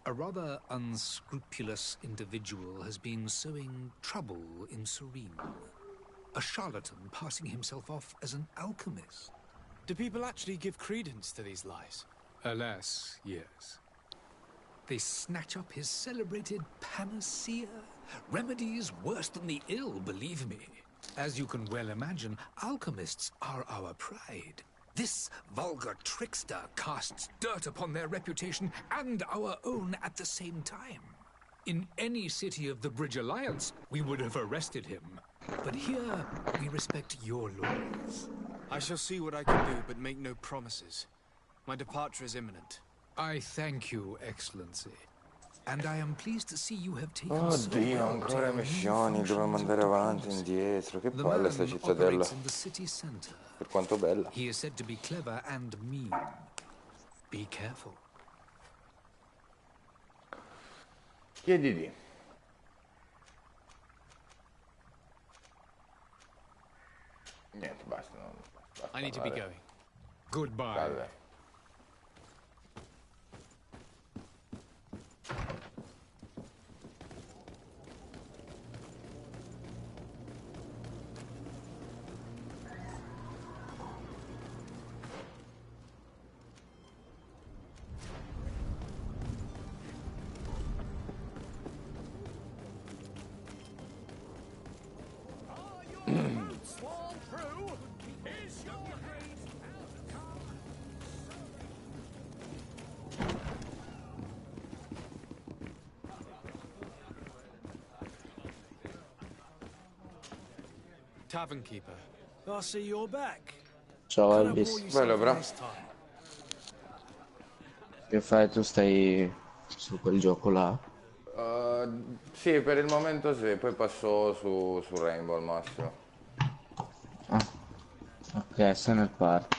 A rather unscrupulous individual has been sowing trouble in Serene. A charlatan passing himself off as an alchemist. Do people actually give credence to these lies? Alas, yes. They snatch up his celebrated panacea. Remedies worse than the ill, believe me. As you can well imagine, alchemists are our pride. This vulgar trickster casts dirt upon their reputation and our own at the same time. In any city of the Bridge Alliance, we would have arrested him. But here, we respect your laws. I shall see what I can do, but make no promises. My departure is imminent. I thank you, Excellency. And I am pleased to see you have taken Oddio, ancora missioni, dobbiamo andare avanti e indietro. Che palle sta cittadella. Per quanto bella. He is said to be clever and mean. Be careful. Chiedi di. Niente, basta. I need to be going. Goodbye. Salve. Tavern keeper. I see you're back. Ciao Elvis. Bello, bro. Che fai? Tu stai su quel gioco là? Sì, per il momento sì, poi passo su Rainbow al massimo. Ah. Ok, sei nel party.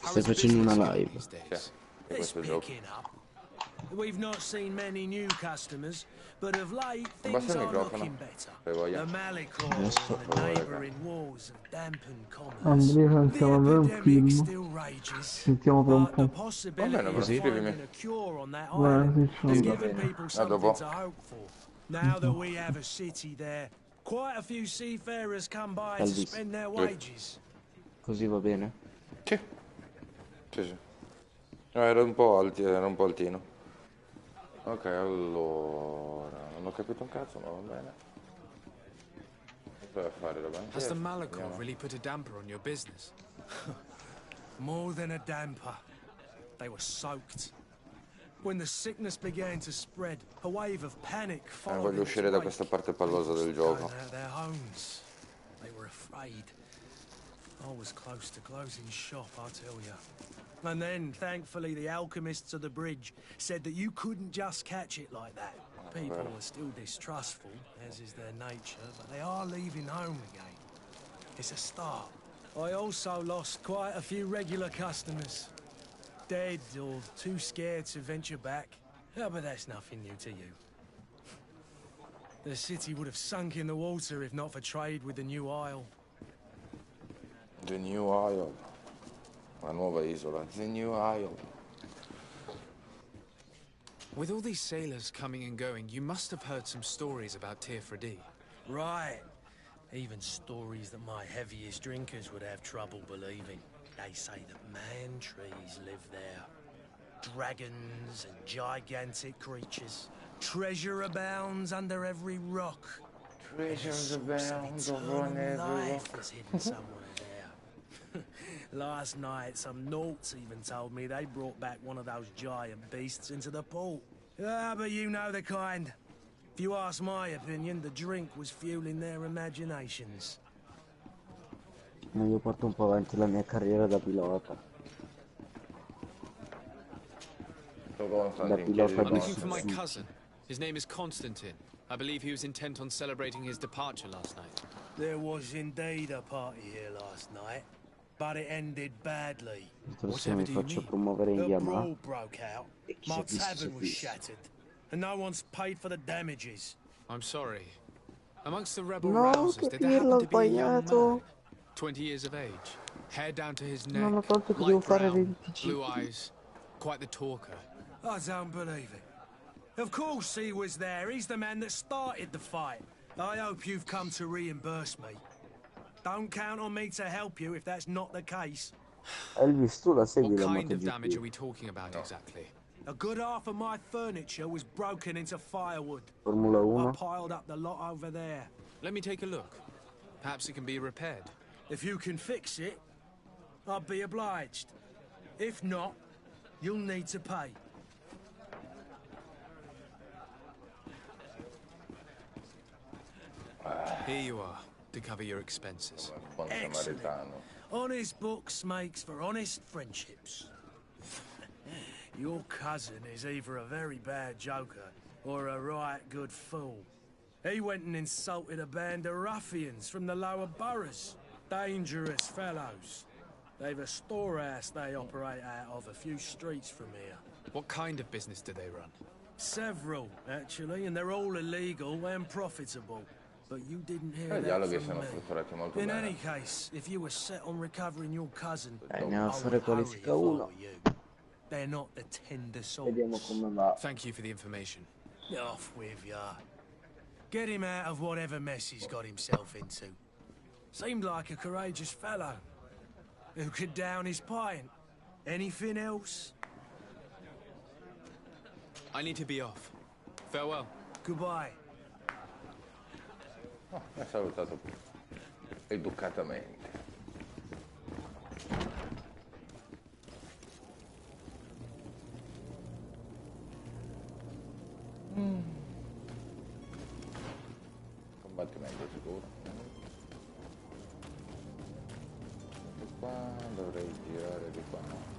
Stai facendo una live. Sì, di questo gioco. We've not seen many new customers, but of late Abbassa things il are microfono, looking better. se voglia. The Malicor and the neighbouring wars have dampened commerce. Andrea, sentiamo a vedere un Epidemic film. still rages, Sentiamo per un but the po'. possibility bene, of così. finding a cure on that Guarda, island sì, has ci given sono. people A something dopo. to hope for. Now that we have a city there, quite a few seafarers come by to Elvis. spend their wages. Così va bene? Sì. Sì, sì. No, era un po' altino. Ok, allora... Non ho capito un cazzo, ma va bene. Cosa deve fare da banchiere? Has the Malicor Andiamo. really put a damper on your business? More than a damper. They were soaked. When the sickness began to spread, a wave of panic followed. Voglio uscire da questa parte pallosa del gioco. Their homes. They were afraid. I was close to closing shop, I tell you. And then, thankfully, the alchemists of the bridge said that you couldn't just catch it like that. People are still distrustful, as is their nature, but they are leaving home again. It's a start. I also lost quite a few regular customers. Dead or too scared to venture back. Oh, but that's nothing new to you. The city would have sunk in the water if not for trade with the new isle. The New Isle. La nuova isola. The New Isle. With all these sailors coming and going, you must have heard some stories about Tirfredi. Right. Even stories that my heaviest drinkers would have trouble believing. They say that man trees live there. dragons and gigantic creatures. Treasure abounds under every rock. Treasures abound on every Life rock. is hidden somewhere there. Last night, some naughts even told me they brought back one of those giant beasts into the port. Ah, but you know the kind. If you ask my opinion, the drink was fueling their imaginations. Io porto un po' avanti la mia carriera da pilota. Da pilota I'm di looking for my Suzuki. cousin. His name is Constantine. I believe he was intent on celebrating his departure last night. There was indeed a party here last night, but it ended badly. Adesso mi faccio promuovere in A Yamaha. brawl broke out. E chi My si tavern was capisce. shattered, and no one's paid for the damages. I'm sorry. Amongst the rebel No, rousers, che did there happen pirla, ho to be a young sbagliato. man? 20 years of age, hair down to his neck, Non ho tolto che devo light fare brown, 25. blue eyes, quite the talker. I don't believe it. Of course he was there. He's the man that started the fight. I hope you've come to reimburse me. Don't count on me to help you if that's not the case. Elvis, tu la segui What la kind of damage are MotoGP? we talking about exactly? A good half of my furniture was broken into firewood. Formula I 1? piled up the lot over there. Let me take a look. Perhaps it can be repaired. If you can fix it, I'd be obliged. If not, you'll need to pay. Here you are, to cover your expenses. Buon Excellent. samaritano. Honest books makes for honest friendships. Your cousin is either a very bad joker or a right good fool. He went and insulted a band of ruffians from the lower boroughs. Dangerous fellows. They've a storehouse they operate out of a few streets from here. What kind of business do they run? Several, actually, and they're all illegal and profitable. But you didn't hear I that dialoghi from sono me. strutturati molto In bene. any case, if you were set on recovering your cousin, Andiamo a I fare would hurry qualifica if I 1. were you. They're not the tender Vediamo sorts. come va. Thank you for the information. Off with ya. Get him out of whatever mess he's got himself into. Seemed like a courageous fellow. Who could down his pint? Anything else? I need to be off. Farewell. Goodbye. Oh, mi ha salutato educatamente. Combattimento sicuro. Di qua dovrei girare di qua. No?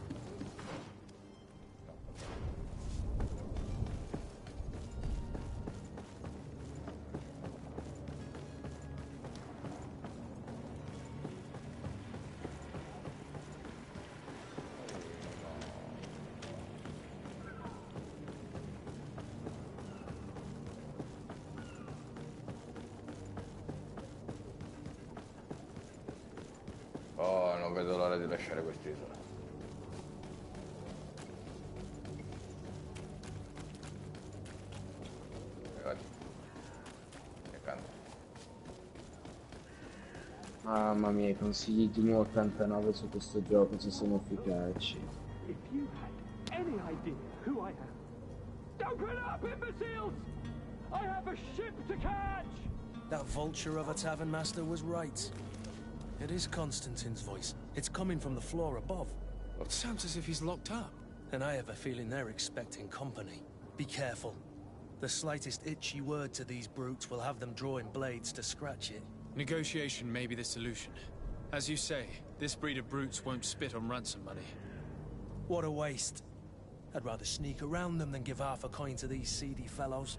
Oh, non vedo l'ora di lasciare quest'isola. Ragazzi, che canto. Mamma mia, i consigli di 1,89 su questo gioco ci sono efficaci. If you had any idea who I am. Open up, imbeciles! I have a ship to catch! That vulture of a tavern master was right. It is Constantine's voice. It's coming from the floor above. It sounds as if he's locked up. And I have a feeling they're expecting company. Be careful. The slightest itchy word to these brutes will have them drawing blades to scratch it. Negotiation may be the solution. As you say, this breed of brutes won't spit on ransom money. What a waste. I'd rather sneak around them than give half a coin to these seedy fellows.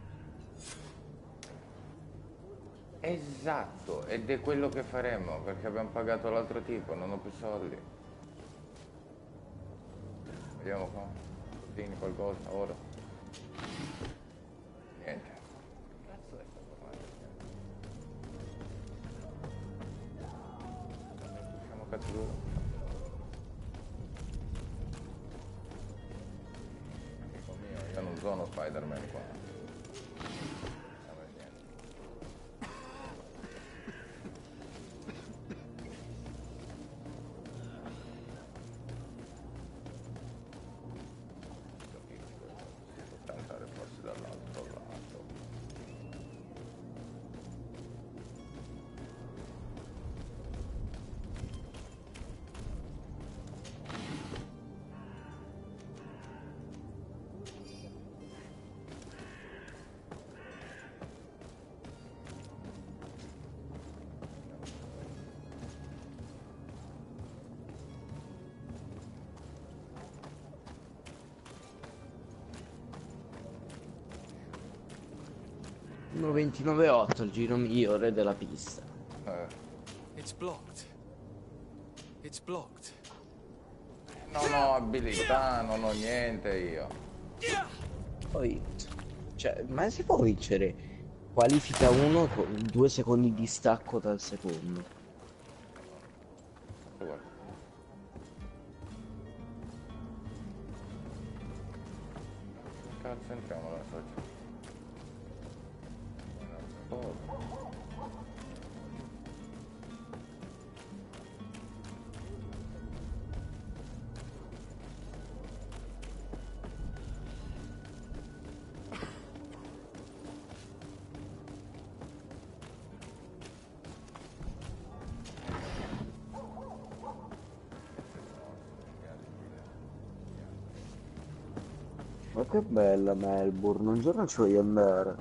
Esatto, ed è quello che faremo, perché abbiamo pagato l'altro tipo, non ho più soldi. Vediamo qua. Tieni qualcosa, ora. Niente. Cazzo è stato male? Facciamo cazzo duro. Amico mio, io non sono Spider-Man qua. 1:29,8 il giro migliore della pista. It's blocked. It's blocked. Non ho abilità, non ho niente io. Poi, cioè, ma si può vincere qualifica 1 con 2 secondi di stacco dal secondo? Cazzo, entriamo la socia. Ma che bella Melbourne, un giorno ci voglio andare.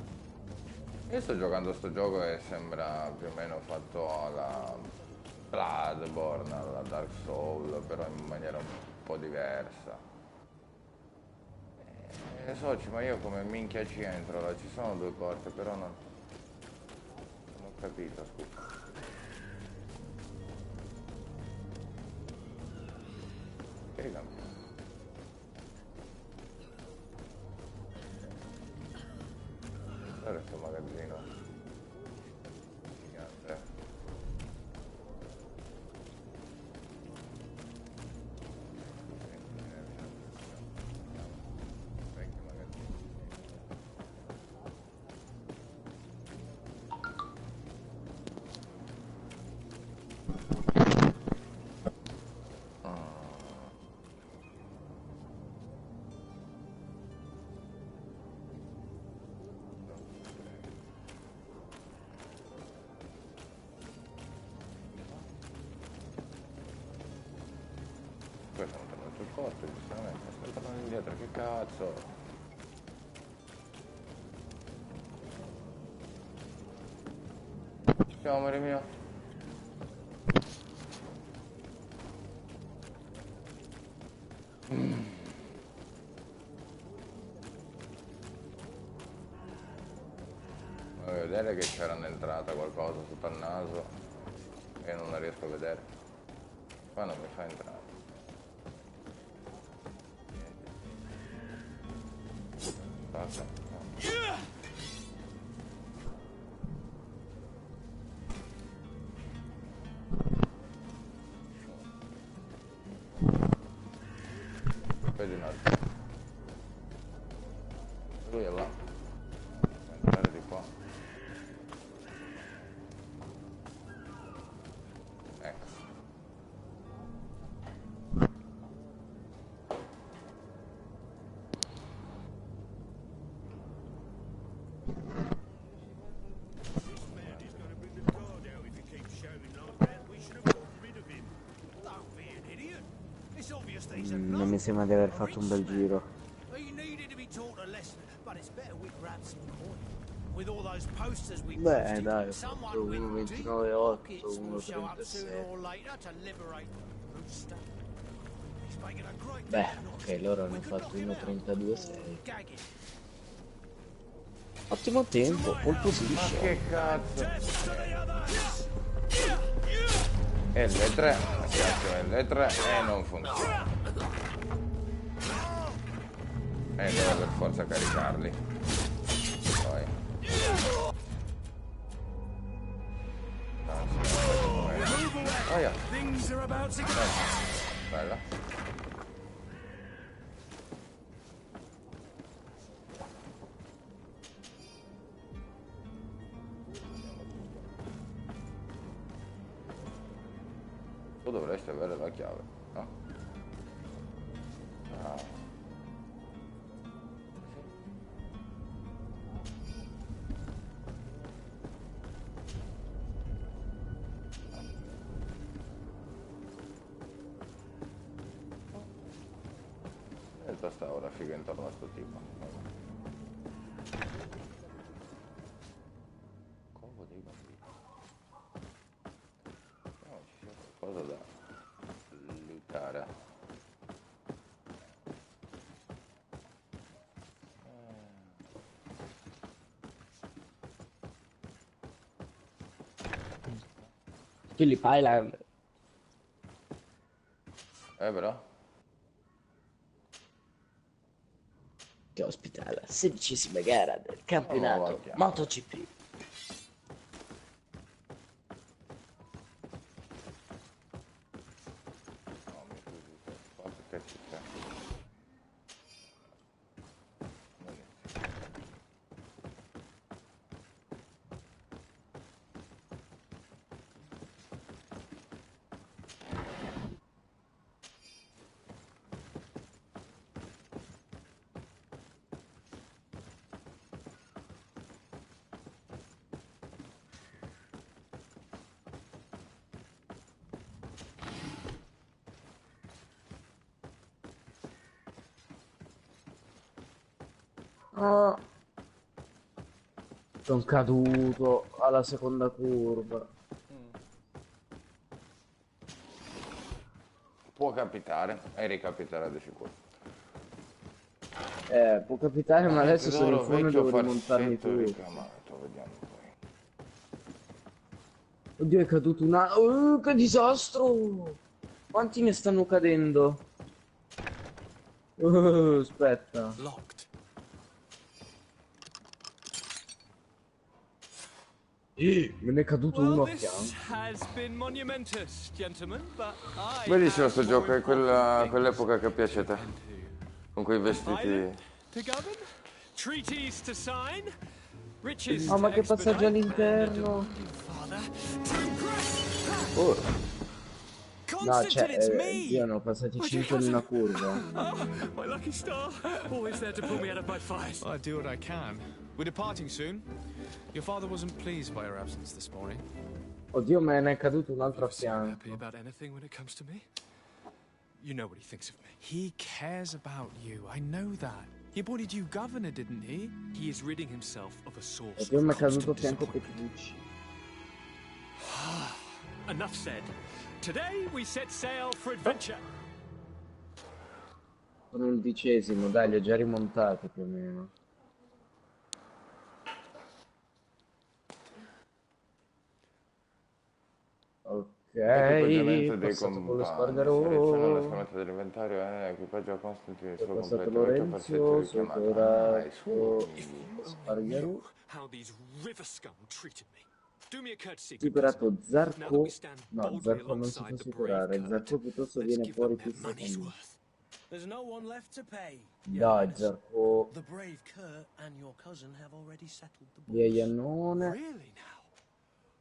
Io sto giocando a sto gioco e sembra più o meno fatto alla Bloodborne, alla Dark Soul, però in maniera un po' diversa. Soci, ma io come minchia ci entro là? Ci sono 2 porte, però non ho capito, scusa. Che campione? Guarda sto magazzino gigante. Vecchio magazzino. Questo non torna sul posto, giustamente. Sto tornando indietro, che cazzo? Ciao amore mio. Voglio vedere che c'era un'entrata qualcosa sotto al naso e non la riesco a vedere. Qua non mi fa entrare. Basta. Vedi un altro. Lui è là. Può entrare di qua. Ecco. Non mi sembra di aver fatto un bel giro. Beh, dai, ho fatto 1:29,8, 1:36. Beh, ok, loro hanno fatto 1:32,6. Ottimo tempo, pole position. Ma che cazzo? L3, cazzo L3 e non funziona. E devo per forza caricarli. Poi. Oh yeah. Bella. Tu dovresti avere la chiave, no? Ah. E sta ora figa intorno a sto tipo. Covo dei bambini. No, ci sia qualcosa da lootare. Philip Island. Però? Che ospita la 16ª gara del campionato MotoGP. Ah. Sono caduto alla seconda curva. Può capitare, e ricapiterà di sicuro. Può capitare, ma adesso sono in fondo e devo rimontarmi tutto. Ricamato, vediamo poi. Oddio, è caduto una... che disastro! Quanti ne stanno cadendo? Aspetta. Me ne è caduto uno a fianco. Bellissimo sto gioco, è quell'epoca che piace a te. Con quei vestiti. Oh, ma che passaggio all'interno! Oh. No, cioè, zio, ne ho passati 5 in una curva. My lucky star, always there to pull me out of my fight. I do what I can. We're departing soon. Your father wasn't pleased by your absence this morning. Oddio, me ne è caduto un altro a fianco. Happy about anything when it comes to me? You know what he thinks of me. He cares about you. I know that. He appointed you governor, didn't he? He is ridding himself of a source. Oddio, mi è caduto a fianco Petrucci. Enough said. Today we set sail for adventure. Sono il 10°, dai, li ho già rimontati più o meno. Ok, passato con lo Spargarò. Seleziono la schermata dell'inventario e equipaggio a Constant il suo passato completo Lorenzo, sopra Spargarò. Superato Zarco. No, Zarco non si può superare. Zarco piuttosto viene fuori pista con me. There's no one left to pay. Dai, Zarco. The brave Kurt and your cousin have already settled the Via Iannone. Really now?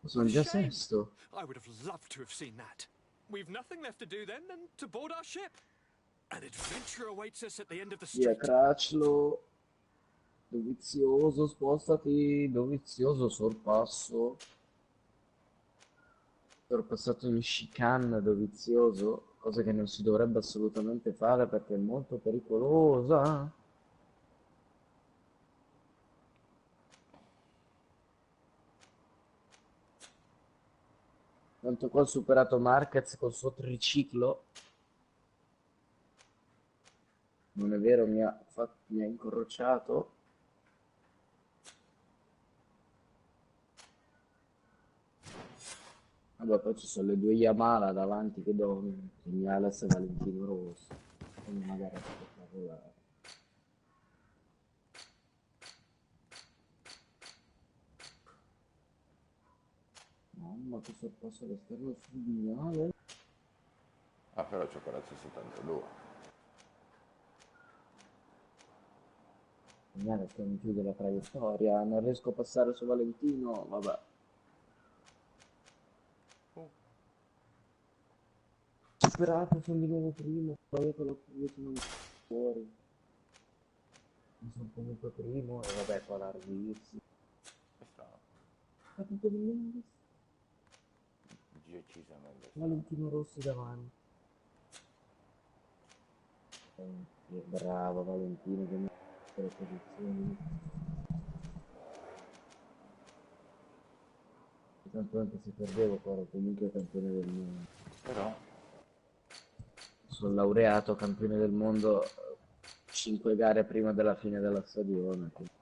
Sono già sesto. I would have loved to have seen that. We've nothing left to do then than to board our ship. An adventure awaits us at the end of the Via street. Craclo. Dovizioso, spostati. Dovizioso, sorpasso. Sorpassato in chicane, dovizioso. Cosa che non si dovrebbe assolutamente fare perché è molto pericolosa. Tanto qua ho superato Marquez col suo triciclo. Non è vero, mi ha incrociato. Vabbè, poi ci sono le due Yamaha davanti che dominano, Vignales e Valentino Rossi. Quindi magari è spettacolare. Mamma, che sorpasso all'esterno sul Vignale. Ah, però c'ho corazza 72. Vignale che mi chiude la traiettoria, non riesco a passare su Valentino, vabbè. Superato, sono di nuovo primo, poi con io sono fuori. Sono comunque primo e vabbè qua larghissimo. È strano. Ha tutto Vignales. Decisamente. Valentino Rossi davanti. Bravo Valentino che mi ha le posizioni. Tanto anche se perdevo ero comunque campione del mondo. Però sono laureato campione del mondo 5 gare prima della fine della stagione. Quindi.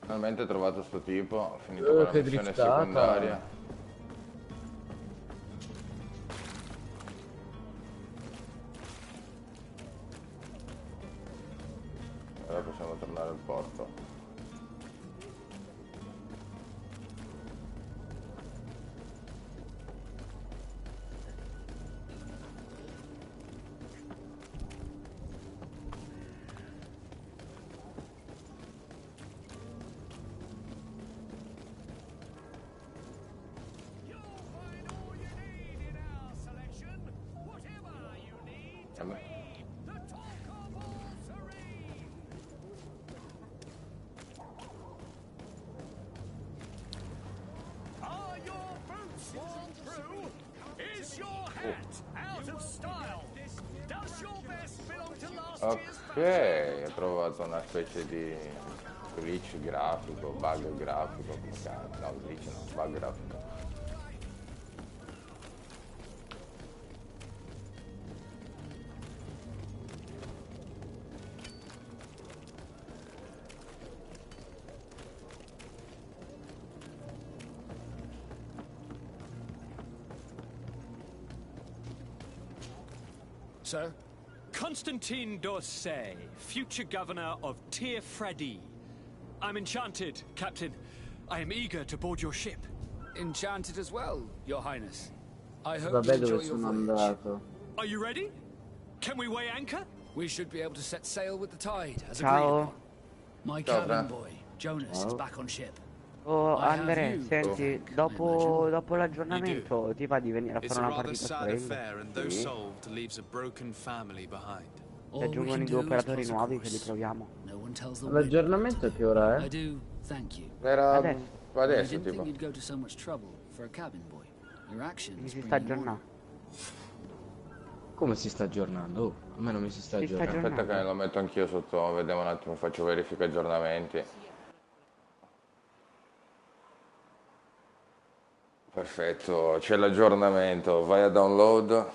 Finalmente ho trovato sto tipo, ho finito con la che missione driftata. secondaria. Ora possiamo tornare al porto. Ok, ho trovato una specie di glitch grafico, bug grafico, come cazzo, no, glitch no, bug grafico. Sir? Constantine d'Orsay, future governor of Tir Freddy. I'm enchanted, Captain. I am eager to board your ship. Enchanted as well, Your Highness. I hope Vabbè, you dove enjoy your sono voyage. andato? Are you ready? Can we weigh anchor? We should be able to set sail with the tide, as Ciao. agreed upon. My Ciao, cabin Fra. boy, Jonas, is back on ship. Oh, I have Andre, you, senti, dopo l'aggiornamento ti va di venire a It's fare a una rather partita sad affair, sprint? and though Sì. solved, leaves a broken family behind. Ti aggiungono i due operatori nuovi che li proviamo. No one tells the L'aggiornamento che ora I è? do, thank you. Era Adesso. I adesso didn't tipo. think you'd go to so much trouble for a cabin boy. Your actions Mi si bring sta you honor. aggiornando. Come si sta aggiornando? Oh, a me non mi si sta Si sta aggiornando. Aspetta che lo metto anch'io sotto, vediamo un attimo, faccio verifica aggiornamenti. Perfetto, c'è l'aggiornamento, vai a download.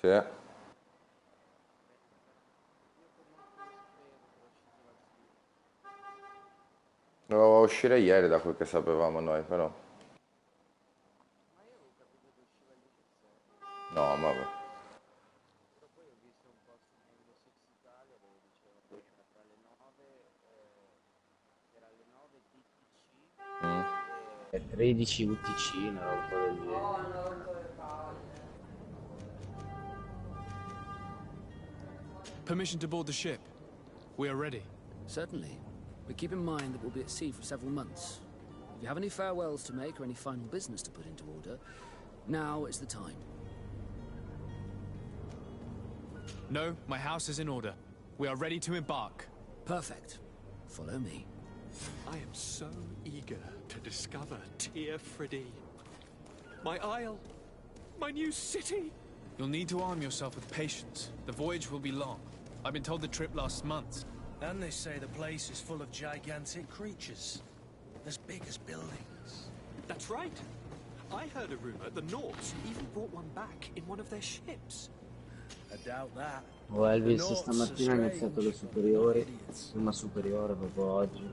Sì. Doveva uscire ieri da quel che sapevamo noi, però. No, ma È 13 UTC, una roba del genere. Permission to board the ship. We are ready. Certainly. But keep in mind that we'll be at sea for several months. If you have any farewells to make or any final business to put into order, now is the time. No, my house is in order. We are ready to embark. Perfect. Follow me. I am so eager to discover Tir Freddy. My isle. My new city. You'll need to arm yourself with patience. The voyage will be long. I've been told the trip lasts months. And they say the place is full of gigantic creatures. As big as buildings. That's right. I heard a rumor the Nords even brought one back in one of their ships. I doubt that. Oh, Elvis stamattina ha iniziato le superiori. Prima superiore proprio oggi.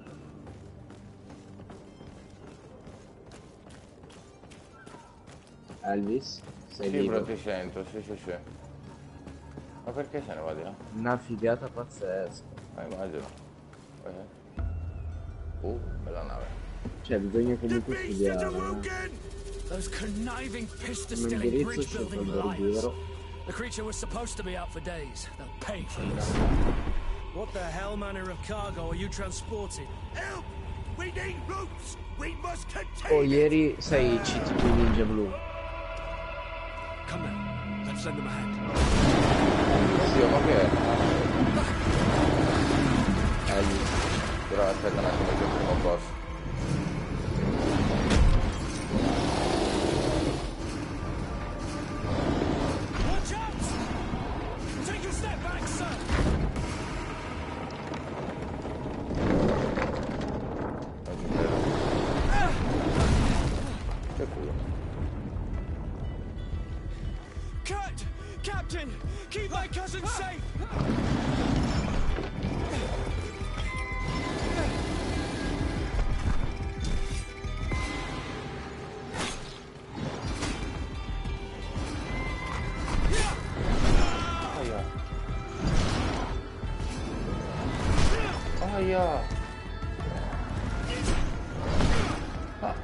Elvis? Sei sì, vivo? però ti sento, sì, sì, sì. Ma perché se ne va di là? Una figata pazzesca. Immagino. Bella nave. Cioè, bisogna comunque studiare. Those conniving, Come pista-stealing, indirizzo scelgo bridge-building il liars. bordiero. The creature was supposed to be out for days. They'll pay for this. What the hell manner of cargo are you transporting? Help! We need ropes! We must contain Oh, ieri sei CTP Ninja Blu. Come now. Let's lend them a hand. Oddio, ma che è? Elvis. Però aspetta un attimo, c'è il primo boss. Watch out! Take a step back, sir! Non ci credo. Che culo. Captain! Keep my cousin safe! Aia! Ah.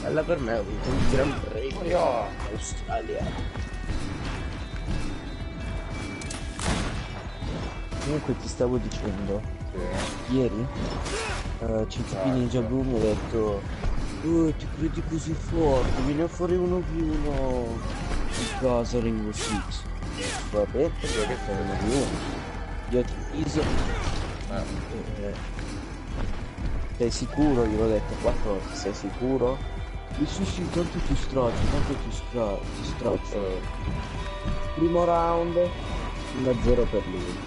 Bella per me, ho avuto un gran premio Australia. Comunque ti stavo dicendo, ieri Ninja Blue mi ha detto ti credi così forte, vieni a fare 1v1 in casa Rainbow Six. Vabbè, perché che fare 1v1? Io ti avviso. Sei sicuro? Gliel'ho detto 4 volte, sei sicuro? Sì, tanto ti straccio. Primo round 1-0 per lui.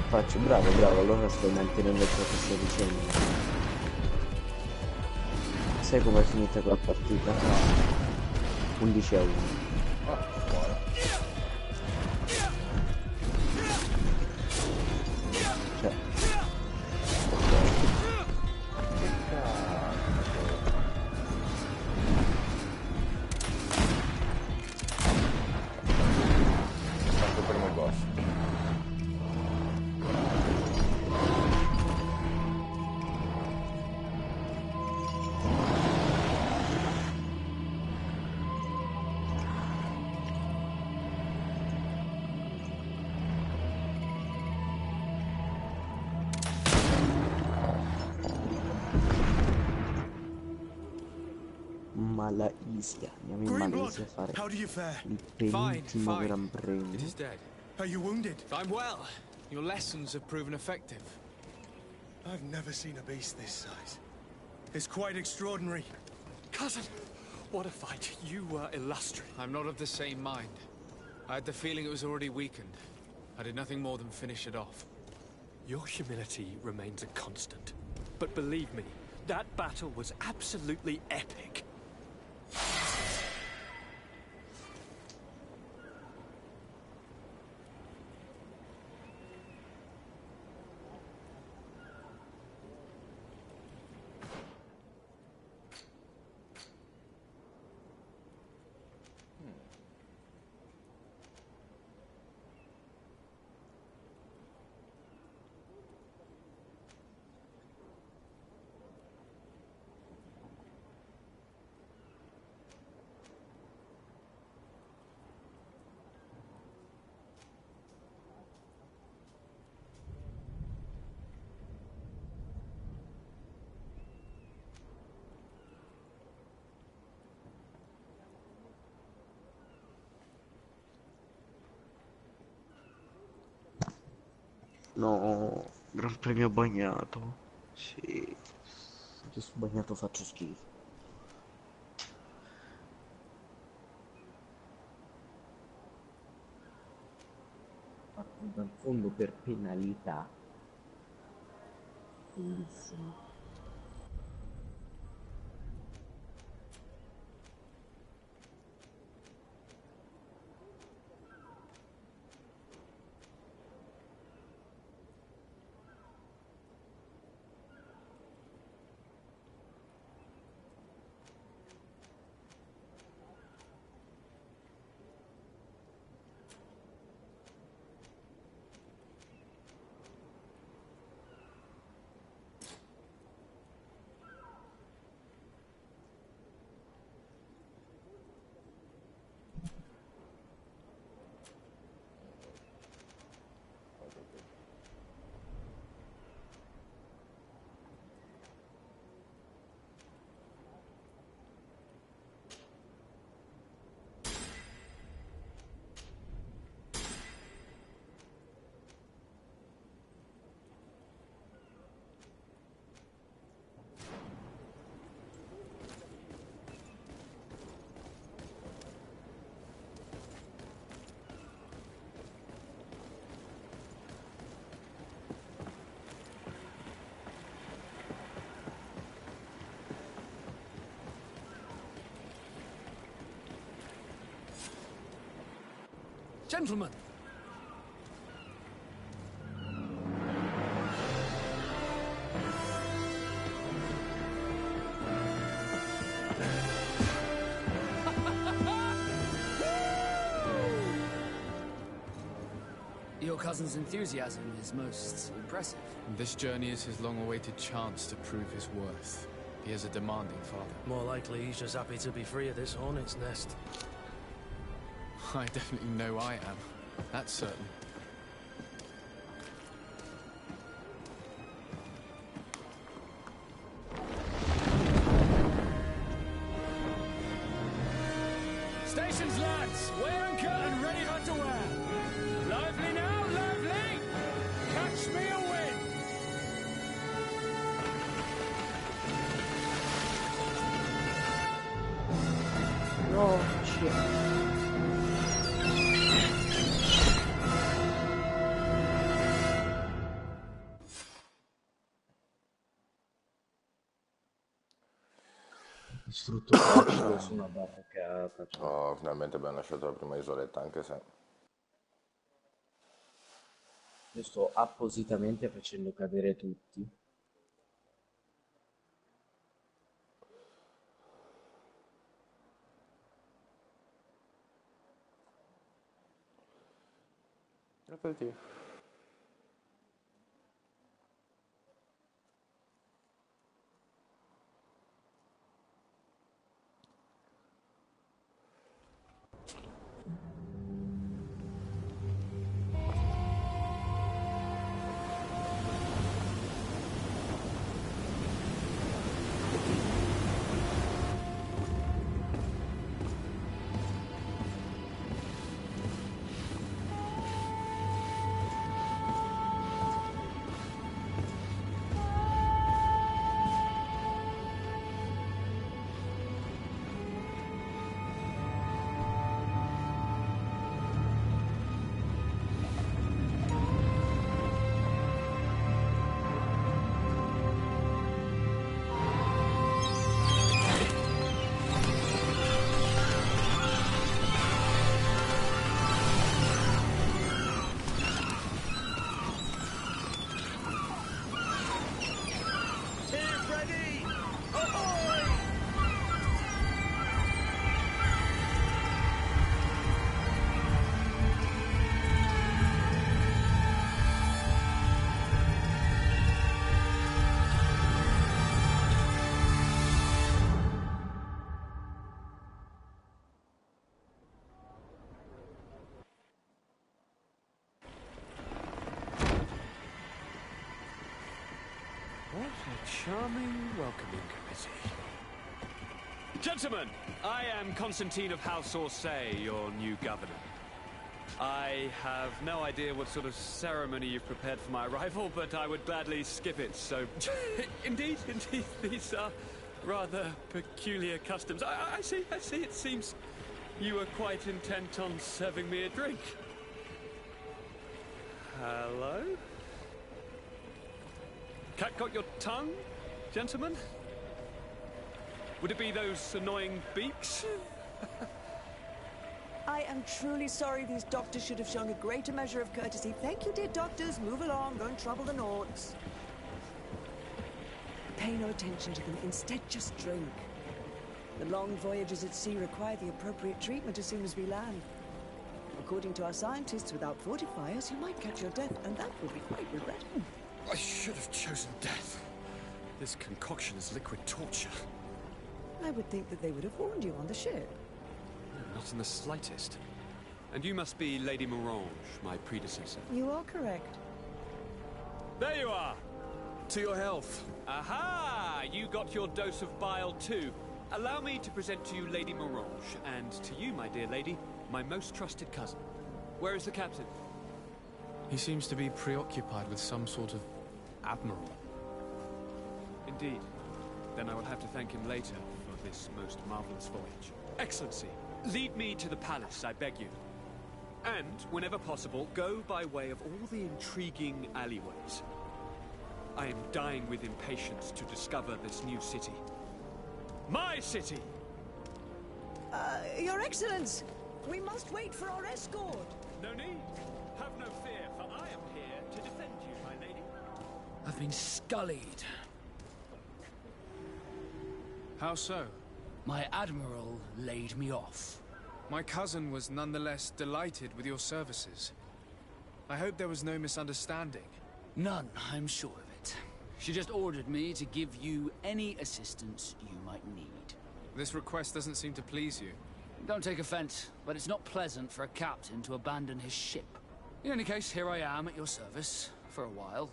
Faccio bravo, allora stai mantenendo ciò che stai dicendo. Sai com'è finita quella partita? 11-1. Cioè. Malaysia, andiamo in Malesia a fare il penultimo Gran Premio. It is dead. Are you wounded? I'm well. Your lessons have proven effective. I've never seen a beast this size. It's quite extraordinary. Cousin, what a fight. You were illustrious. I'm not of the same mind. I had the feeling it was already weakened. I did nothing more than finish it off. Your humility remains a constant. But believe me, that battle was absolutely epic. No, Gran Premio bagnato. Sì, se sto bagnato faccio schifo. Parto dal fondo per penalità. Bellissimo. Gentlemen! Your cousin's enthusiasm is most impressive. This journey is his long-awaited chance to prove his worth. He is a demanding father. More likely he's just happy to be free of this hornet's nest. I definitely know I am. That's certain. Stations, lads! Weigh anchor and ready her to wear! Lively now, lively! Catch me a wind! No, shit. Distrutto facile su una barricata. Cioè. Oh, finalmente abbiamo lasciato la prima isoletta, anche se... Io sto appositamente facendo cadere tutti. Aperitivo. What a charming welcoming committee. Gentlemen, I am Constantine of House Orsay, your new governor. I have no idea what sort of ceremony you've prepared for my arrival, but I would gladly skip it, so... indeed, these are rather peculiar customs. I see, it seems you are quite intent on serving me a drink. Hello? Cat got your tongue, gentlemen? Would it be those annoying beaks? I am truly sorry. These doctors should have shown a greater measure of courtesy. Thank you, dear doctors. Move along. Don't trouble the Nords. Pay no attention to them. Instead, just drink. The long voyages at sea require the appropriate treatment as soon as we land. According to our scientists, without fortifiers, you might catch your death, and that would be quite regrettable. I should have chosen death. This concoction is liquid torture. I would think that they would have warned you on the ship. No, not in the slightest. And you must be Lady Morange, my predecessor. You are correct. There you are! To your health. Aha! You got your dose of bile too. Allow me to present to you Lady Morange, and to you, my dear lady, my most trusted cousin. Where is the captain? He seems to be preoccupied with some sort of admiral. Indeed. Then I will have to thank him later for this most marvelous voyage. Excellency, lead me to the palace, I beg you. And, whenever possible, go by way of all the intriguing alleyways. I am dying with impatience to discover this new city. My city! Your Excellence! We must wait for our escort! No need. Have no fear, for I am here to defend you, my lady. I've been scullied. How so? My admiral laid me off. My cousin was nonetheless delighted with your services. I hope there was no misunderstanding. None, I'm sure of it. She just ordered me to give you any assistance you might need. This request doesn't seem to please you. Don't take offense, but it's not pleasant for a captain to abandon his ship. In any case, here I am at your service, for a while.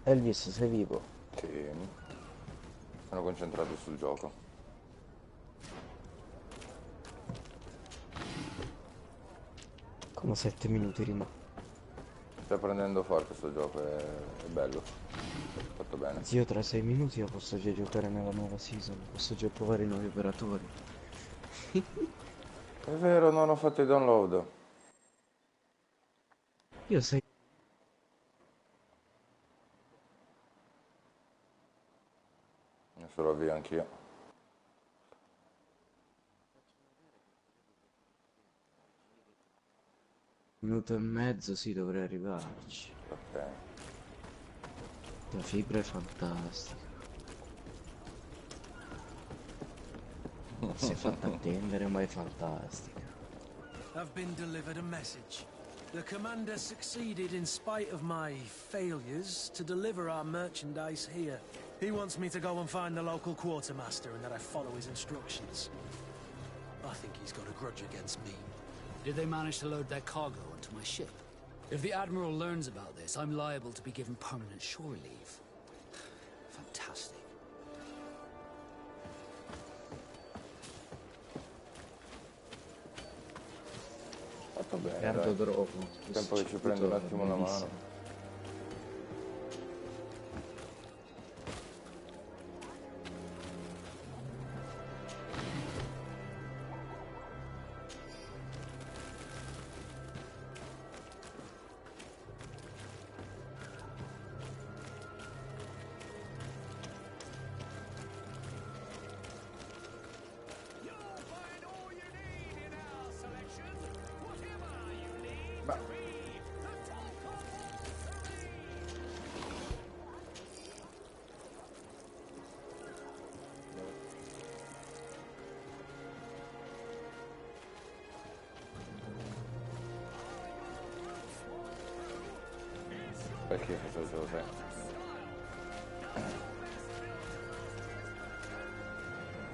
Elvis, sei vivo? Sì. Sono concentrato sul gioco. Come 7 minuti rimane. Sta prendendo forte sto gioco, è bello. Fatto bene. Zio, tra 6 minuti io posso già giocare nella nuova season, posso già provare i nuovi operatori. È vero, non ho fatto i download. Io sai... Adesso lo avvio anch'io. Minuto e mezzo, sì, dovrei arrivarci. Ok. La fibra è fantastica. Si è fatta attendere, ma è fantastica. I've been delivered a message. The commander succeeded, in spite of my failures, to deliver our merchandise here. He wants me to go and find the local quartermaster and that I follow his instructions. I think he's got a grudge against me. Did they manage to load their cargo onto my ship? If the Admiral learns about this, I'm liable to be given permanent shore leave. Fantastic. Fatto bene, Tanto dai. dopo. Tempo che ci prendo un attimo una mano. Perché questo lo sai?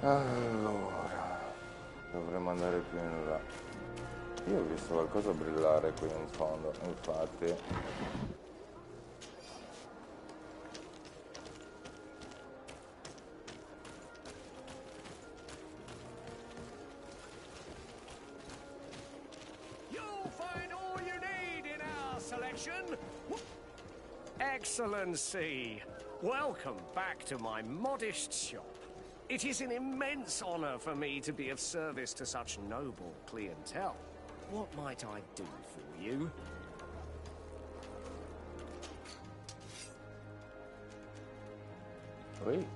Allora, dovremmo andare più in là. Io ho visto qualcosa brillare qui in fondo, infatti. Excellency, welcome back to my modest shop. It is an immense honor for me to be of service to such noble clientele. What might I do for you? Oui.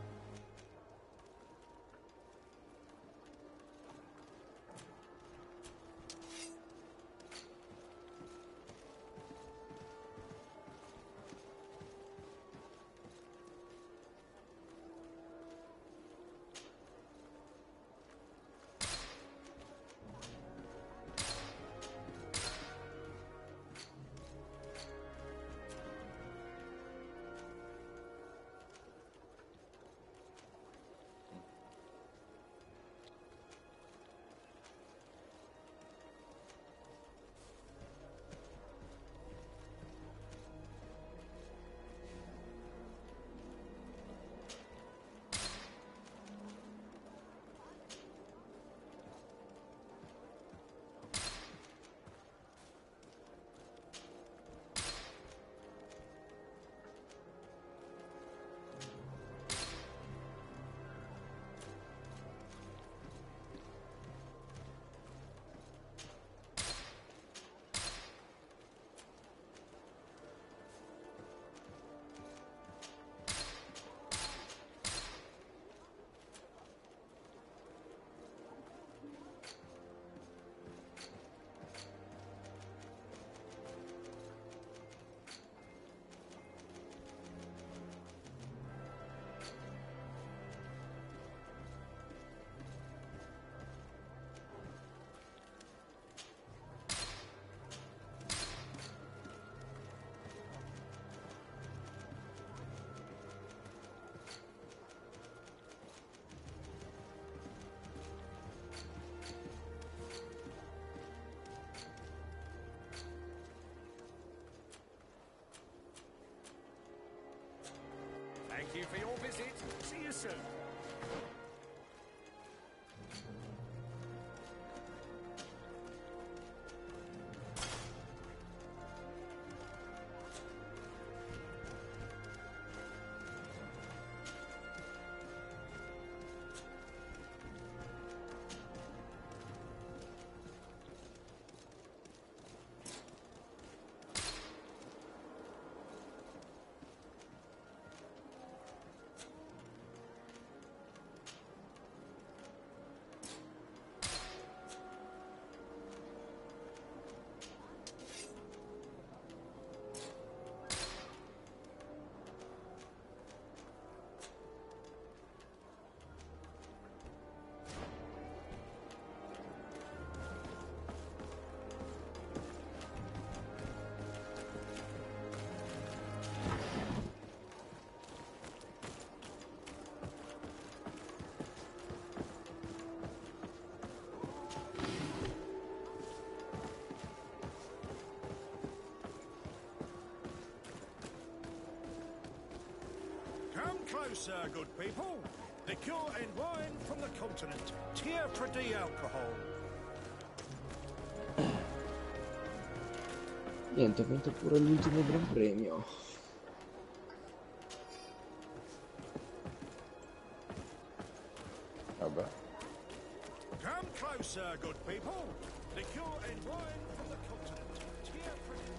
soon. Come closer, good people. Liqueur and wine from the continent. Tier pretty alcohol. Niente, ho vinto pure l'ultimo Gran Premio. Vabbè. Come closer, good people. Liqueur and wine from the continent. Tier pretty...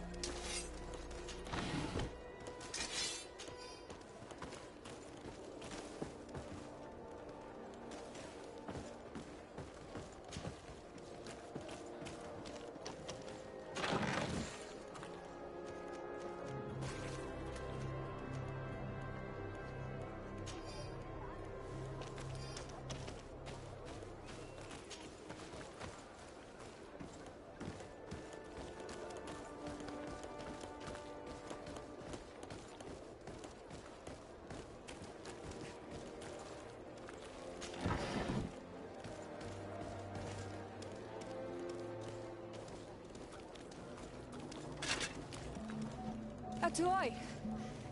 Atoy,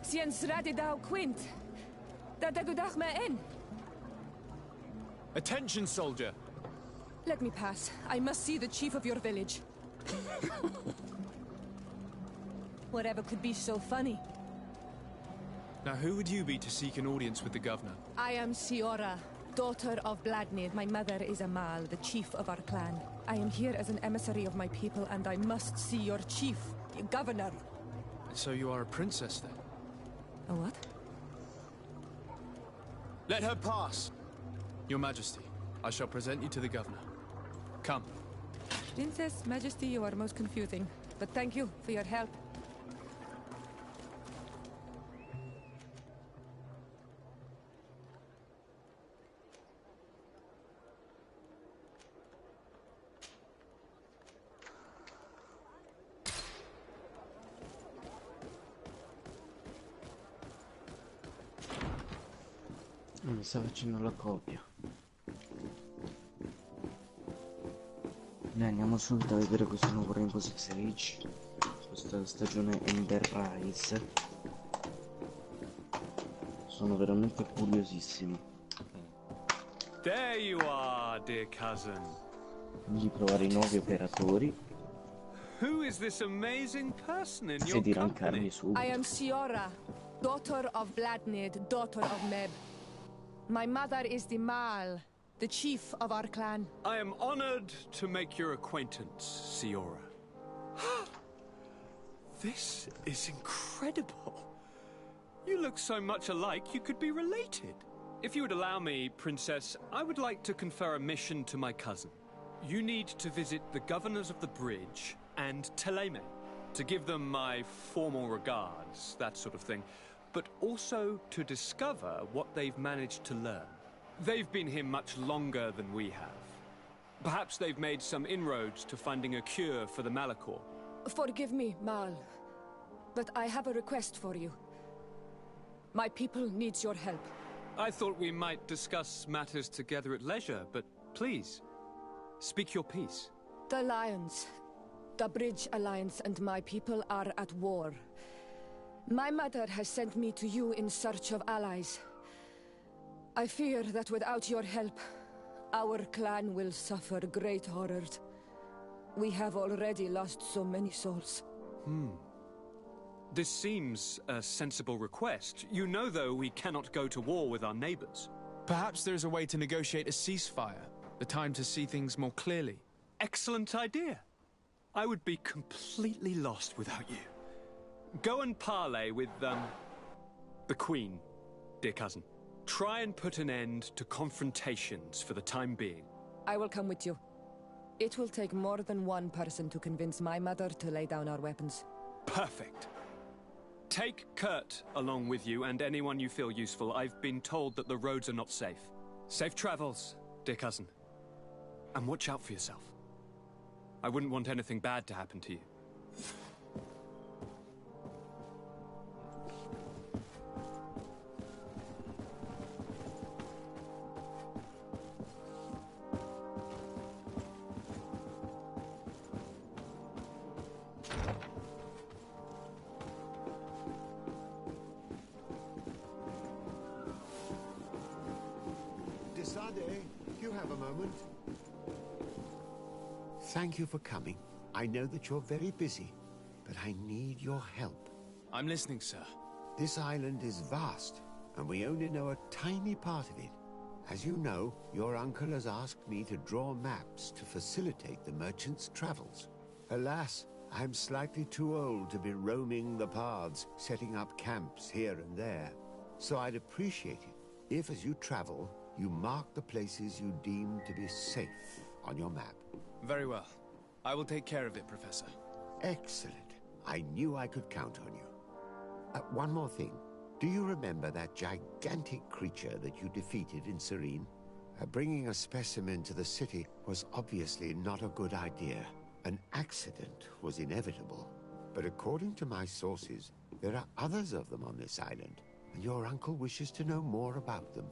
sien sradi dau quint. Da dagudach me in. Attention, soldier! Let me pass. I must see the chief of your village. Whatever could be so funny? Now, who would you be to seek an audience with the governor? I am Siora, daughter of Bladnid. My mother is Amal, the chief of our clan. I am here as an emissary of my people, and I must see your chief, your governor. So you are a princess, then? A what? Let her pass! Your Majesty, I shall present you to the governor. Come. Princess, Majesty, you are most confusing. But thank you for your help. Mi sta facendo la copia. Noi andiamo subito a vedere questo nuovo Rainbow Six Siege, questa stagione Enterprise. Sono veramente curiosissimo There you are, dear cousin. di provare i nuovi operatori Who is this amazing person in e your di company? rankarmi subito. I am Siora, daughter of Bladnid, daughter of Meb. My mother is the Mal, the chief of our clan. I am honored to make your acquaintance, Siora. This is incredible. You look so much alike, you could be related. If you would allow me, Princess, I would like to confer a mission to my cousin. You need to visit the governors of the bridge and Teleme, to give them my formal regards, that sort of thing, but also to discover what they've managed to learn. They've been here much longer than we have. Perhaps they've made some inroads to finding a cure for the Malachor. Forgive me, Mal, but I have a request for you. My people needs your help. I thought we might discuss matters together at leisure, but please, speak your piece. The Lions, the Bridge Alliance and my people are at war. My mother has sent me to you in search of allies. I fear that without your help, our clan will suffer great horrors. We have already lost so many souls. This seems a sensible request. You know, though, we cannot go to war with our neighbors. Perhaps there's a way to negotiate a ceasefire. The time to see things more clearly. Excellent idea. I would be completely lost without you. Go and parley with, the Queen, dear cousin. Try and put an end to confrontations for the time being. I will come with you. It will take more than one person to convince my mother to lay down our weapons. Perfect. Take Kurt along with you and anyone you feel useful. I've been told that the roads are not safe. Safe travels, dear cousin. And watch out for yourself. I wouldn't want anything bad to happen to you. You have a moment. Thank you for coming. I know that you're very busy, but I need your help. I'm listening, sir. This island is vast, and we only know a tiny part of it. As you know, your uncle has asked me to draw maps to facilitate the merchants' travels. Alas, I'm slightly too old to be roaming the paths, setting up camps here and there. So I'd appreciate it if, as you travel, you mark the places you deem to be safe on your map. Very well. I will take care of it, Professor. Excellent. I knew I could count on you. One more thing. Do you remember that gigantic creature that you defeated in Serene? Bringing a specimen to the city was obviously not a good idea. An accident was inevitable. But according to my sources, there are others of them on this island, and your uncle wishes to know more about them.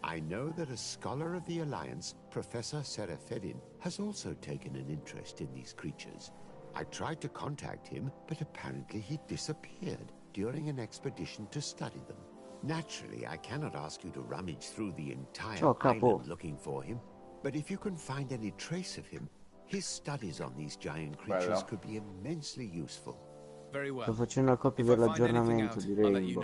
I know that a scholar of the Alliance, Professor Serafedin, has also taken an interest in these creatures. I tried to contact him, but apparently he disappeared during an expedition to study them. Naturally, I cannot ask you to rummage through the entire island looking for him, but if you can find any trace of him, his studies on these giant creatures could be immensely useful. Very well. Sto facendo una copia per l'aggiornamento di Rainbow.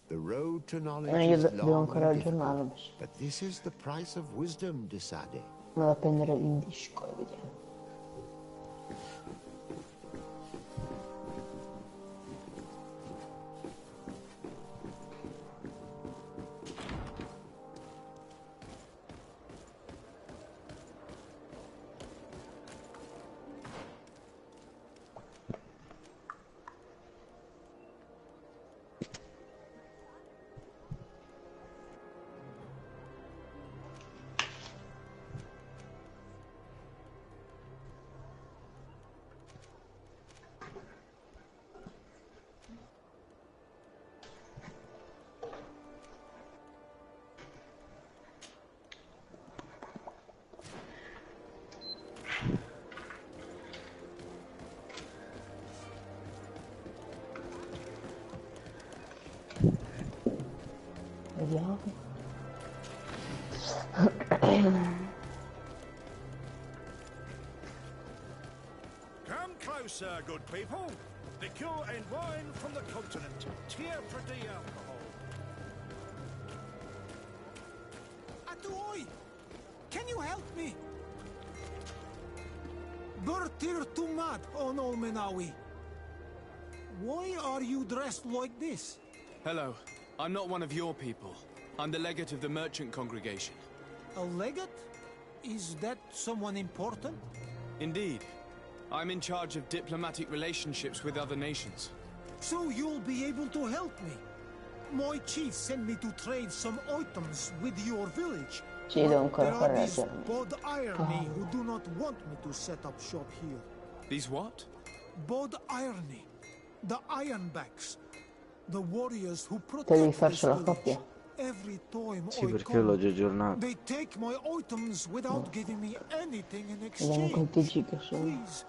The road to knowledge is devo long ancora and aggiornarlo. difficult, but this is the price of wisdom, Desade. Vado a prendere in disco e vediamo. Vediamo. Come closer, good people. Liquor and wine from the continent. Tier for the alcohol. Atuoi! Can you help me? Bertir Tumad on Olmenawi. Why are you dressed like this? Hello. I'm not one of your people. I'm the legate of the merchant congregation. A legate? Is that someone important? Indeed. I'm in charge of diplomatic relationships with other nations. So you'll be able to help me. My chief sent me to trade some items with your village. Sì, devo ancora There are fare these l'aggiornamento. Bod Irony who do not want me to set up shop here. These what? Bod Irony. The Ironbacks. The warriors who Devi protect this farci la village. coppia. Every time Sì, I perché l'ho come, già aggiornato. they take my items without giving me anything in Vediamo exchange. quanti giga sono. Please,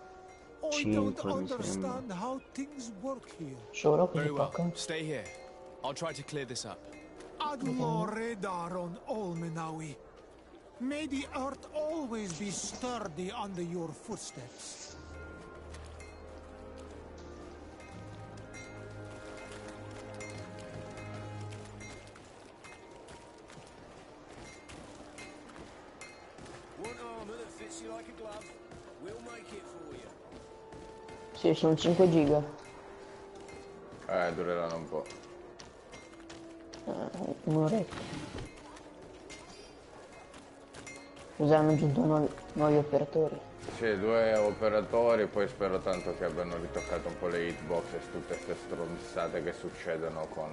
I 5 don't mi sembra. understand how things work here. Solo così Very well. poco. Stay here. I'll try to clear this up. Ad lore daron olmenawi. May the earth always be sturdy under your footsteps. Want armor that fits you like a glove? We'll make it for you. Sì, sono 5 giga. Dureranno un po'. Un'oretta. Scusa, hanno aggiunto nuovi operatori. Sì, 2 operatori, poi spero tanto che abbiano ritoccato un po' le hitbox e tutte queste stronzate che succedono con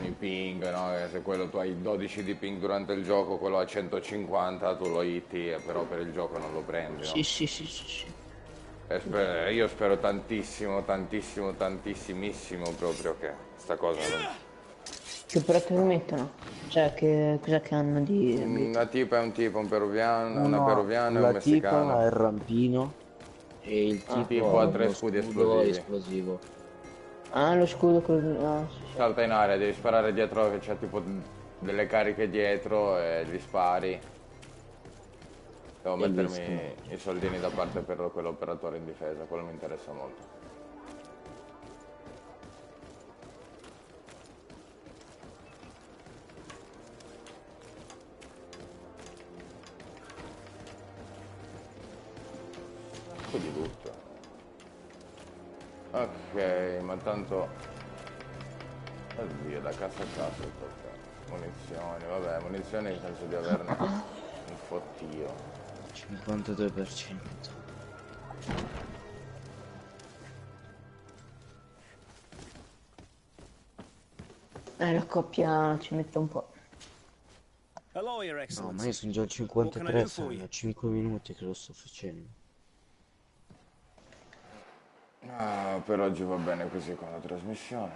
i ping, no? Che se quello tu hai 12 di ping durante il gioco, quello ha 150, tu lo hitti, però per il gioco non lo prendi, no? Sì. Io spero tantissimo, tantissimissimo proprio che sta cosa non... Che operatori mettono? Cioè, cos'è che hanno di... Una tipa è un tipo, un peruviano, una Uno, peruviana e la un tipa messicano. ha il rampino e il tipo ha 3 uno scudi scudo esplosivi. esplosivo. Ah, lo scudo quello... Ah, sì. Salta in aria, devi sparare dietro che c'è tipo delle cariche dietro e gli spari. Devo mettermi i soldini da parte per quell'operatore in difesa, quello mi interessa molto. Di tutto. Ok, ma tanto... Oddio, da casa a casa tocca. Munizioni, vabbè, munizioni penso di averne un fottio. 52%. La coppia ci mette un po'. Hello, Your No, Excellency. ma io sono già al What can I do 53, for you? sono 5 minuti che lo sto facendo. Ah, per oggi va bene così con la trasmissione.